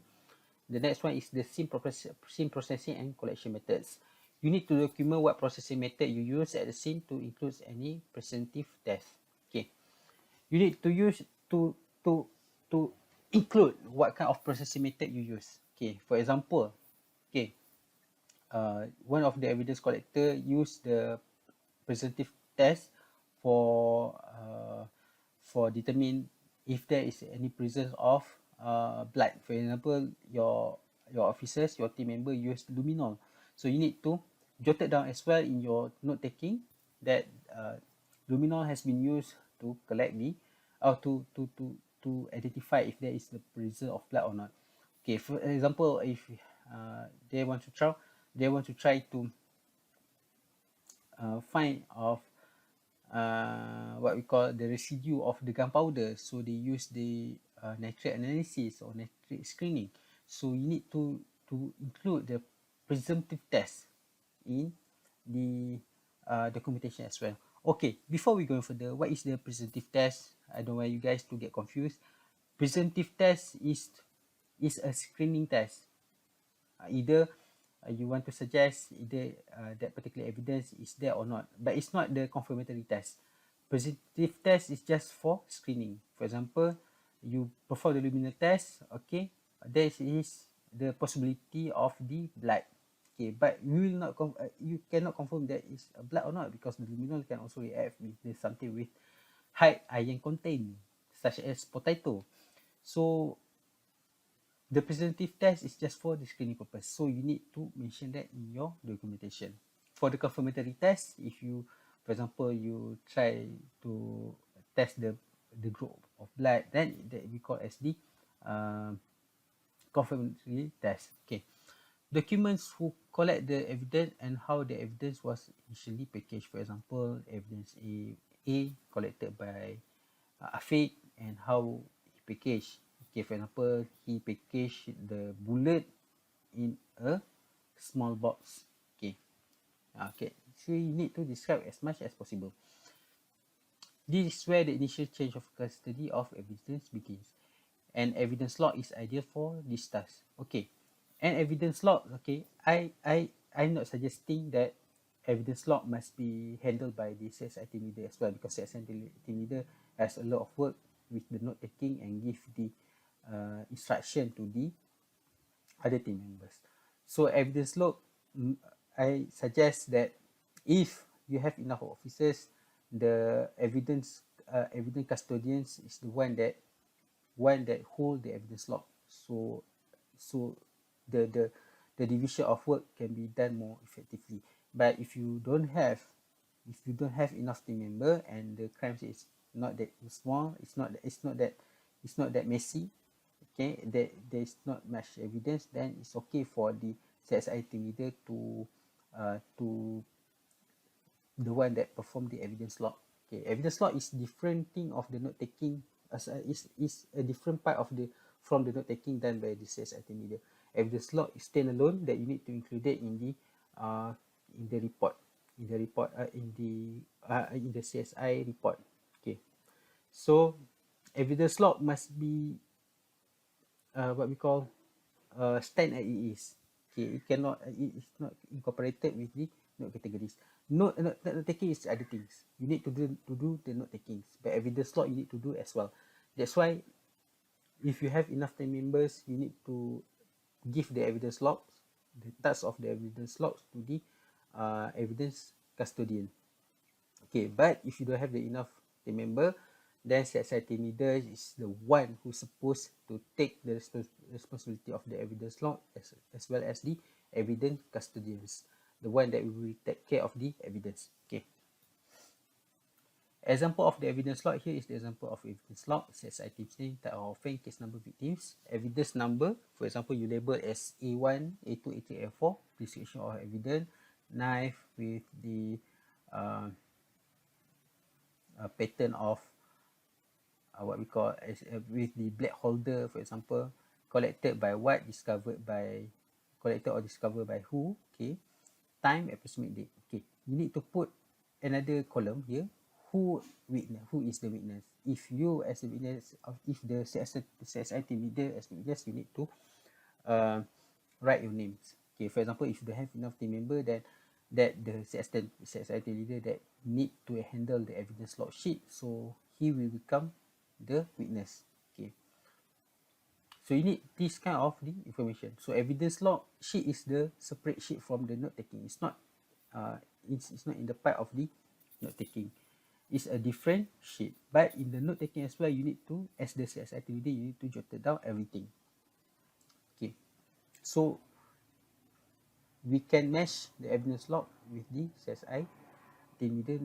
The next one is the scene processing and collection methods. You need to document what processing method you use at the scene to include any presumptive test. Okay. You need to use to include what kind of processing method you use. Okay. For example, okay, one of the evidence collector used the presumptive test for determine if there is any presence of blood. For example, your officers, your team member used luminol, so you need to jot it down as well in your note taking that luminol has been used to collect the or to identify if there is the presence of blood or not. Okay, for example, if they want to try to find of what we call the residue of the gunpowder, so they use the nitrate analysis or nitrate screening. So you need to include the presumptive test in the documentation as well. Okay, before we go further, what is the presumptive test? I don't want you guys to get confused. Presumptive test is a screening test. Either you want to suggest either that particular evidence is there or not, but it's not the confirmatory test. Presumptive test is just for screening. For example, you perform the luminol test, okay, there is the possibility of the blood, okay, but you cannot confirm that is a blood or not, because the luminol can also react with something with high iron content, such as potato. So the presumptive test is just for the screening purpose, so you need to mention that in your documentation. For the confirmatory test, if you, for example, you try to test the group of blood, then that we call as the confirmatory test. Okay. Documents who collect the evidence and how the evidence was initially packaged. For example, evidence A collected by Afiq and how he packaged. Okay, for example, he packaged the bullet in a small box. Okay. Okay, so you need to describe as much as possible. This is where the initial change of custody of evidence begins. An evidence log is ideal for this task. Okay, an evidence log. Okay, I'm not suggesting that evidence log must be handled by the CSI team leader as well, because CSI team leader has a lot of work with the note taking and give the instruction to the other team members. So evidence log, I suggest that if you have enough officers, the evidence custodians is the one that hold the evidence log. So the the the division of work can be done more effectively. But if you don't have enough team member and the crimes is not that small, it's not that messy, okay, there is not much evidence, then it's okay for the CSI team leader to the one that perform the evidence log. Okay, evidence log is different thing of the note taking, is a different part of the from the note taking done by the CSI team leader. Evidence log is standalone that you need to include it in the report, in the CSI report. Okay, so evidence log must be what we call stand as it is. Okay, it cannot, it is not incorporated with the note categories. Note taking is other things. You need to do the note takings, but evidence log you need to do as well. That's why if you have enough team members, you need to give the evidence logs, the task of the evidence logs to the evidence custodian. Okay, but if you don't have the enough team member, then CSI team leader is the one who's supposed to take the responsibility of the evidence log as well as the evidence custodians, the one that will take care of the evidence. Okay. Example of the evidence log here is the example of evidence log, CSI team name, type of offence, case number, victims, evidence number. For example, you label as A1, A2, A3, A4, description of evidence, knife with the pattern of what we call as with the black holder, for example, collected by what, collected or discovered by who. Okay, time, approximate date. Okay, you need to put another column here, who is the witness. If you as a witness, if the CSI team leader as the witness, you need to write your names. Okay, for example, if you don't have enough team member, then that the CSI team leader that need to handle the evidence log sheet, so he will become the witness. Okay, so you need this kind of the information. So evidence log sheet is the separate sheet from the note taking. It's not in the part of the note taking. It's a different sheet. But in the note taking as well, you need to, as the CSI team leader, you need to jot down everything. Okay, so we can match the evidence log with the CSI team leader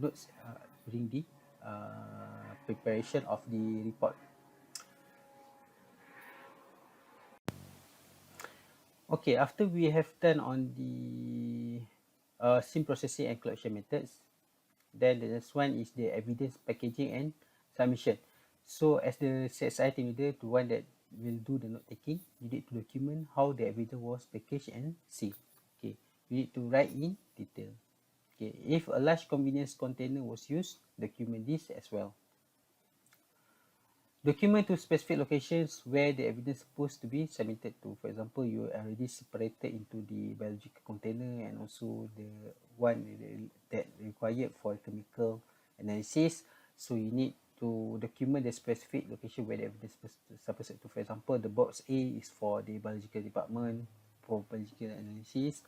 notes during the preparation of the report. Okay, after we have done on the SIM processing and collection methods, then the next one is the evidence packaging and submission. So as the CSI team leader, the one that will do the note taking, you need to document how the evidence was packaged and sealed. Okay, you need to write in detail. Okay, if a large convenience container was used, document this as well. Document to specific locations where the evidence is supposed to be submitted to. For example, you already separated into the biological container and also the one that required for chemical analysis. So you need to document the specific location where the evidence is supposed to. For example, the box A is for the biological department for biological analysis.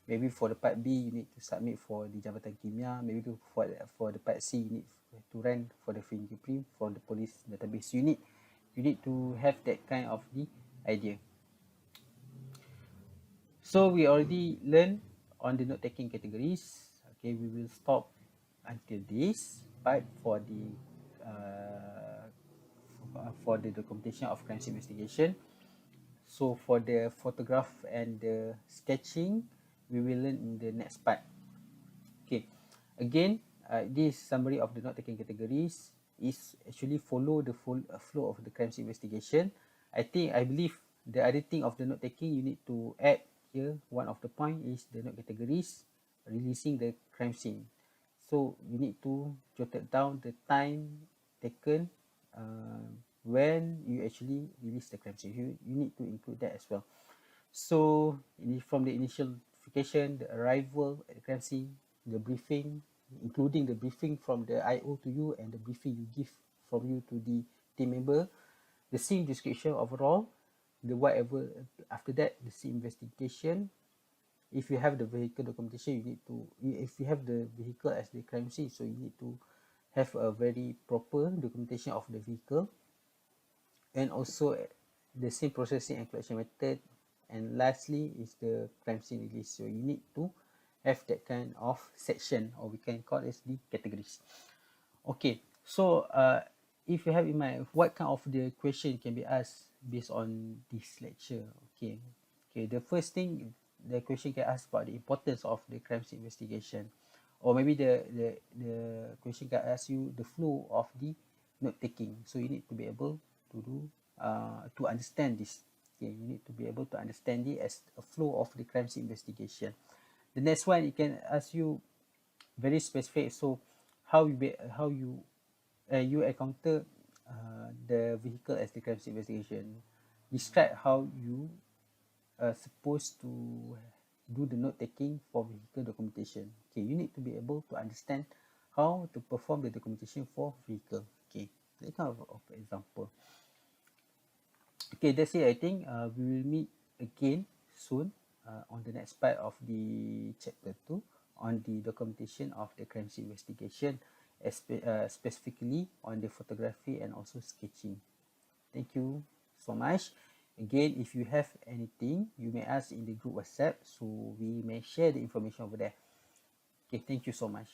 Maybe for the part B, you need to submit for the Jabatan Kimia. Maybe for the part C, you need to run for the fingerprint for the police database. You need to have that kind of the idea. So we already learned on the note-taking categories. Okay, we will stop until this part for the documentation of crime investigation. So for the photograph and the sketching, we will learn in the next part. Okay, again, this summary of the note-taking categories is actually follow the full flow of the crimes investigation. I believe the other thing of the note-taking you need to add here, one of the point is the note categories, releasing the crime scene. So you need to jot down the time taken when you actually release the crime scene. You need to include that as well. So from the initial notification, the arrival at the crime scene, the briefing, including the briefing from the IO to you and the briefing you give from you to the team member, the scene description overall, the whatever after that, the scene investigation. If you have the vehicle documentation, you need to, if you have the vehicle as the crime scene, so you need to have a very proper documentation of the vehicle, and also the scene processing and collection method, and lastly is the crime scene release. So you need to have that kind of section, or we can call it the categories. Okay, so if you have in mind what kind of the question can be asked based on this lecture. Okay, the first thing, the question can ask about the importance of the crime scene investigation, or maybe the question can ask you the flow of the note taking. So you need to be able to do to understand this. Okay, you need to be able to understand it as a flow of the crime scene investigation. The next one, it can ask you very specific. So how you encounter the vehicle as the crime scene investigation. Describe how you are supposed to do the note taking for vehicle documentation. Okay, you need to be able to understand how to perform the documentation for vehicle. Okay, that kind of example. Okay, that's it. I think we will meet again soon on the next part of the chapter 2 on the documentation of the crime scene investigation, specifically on the photography and also sketching. Thank you so much. Again, if you have anything, you may ask in the group WhatsApp, so we may share the information over there. Okay, thank you so much.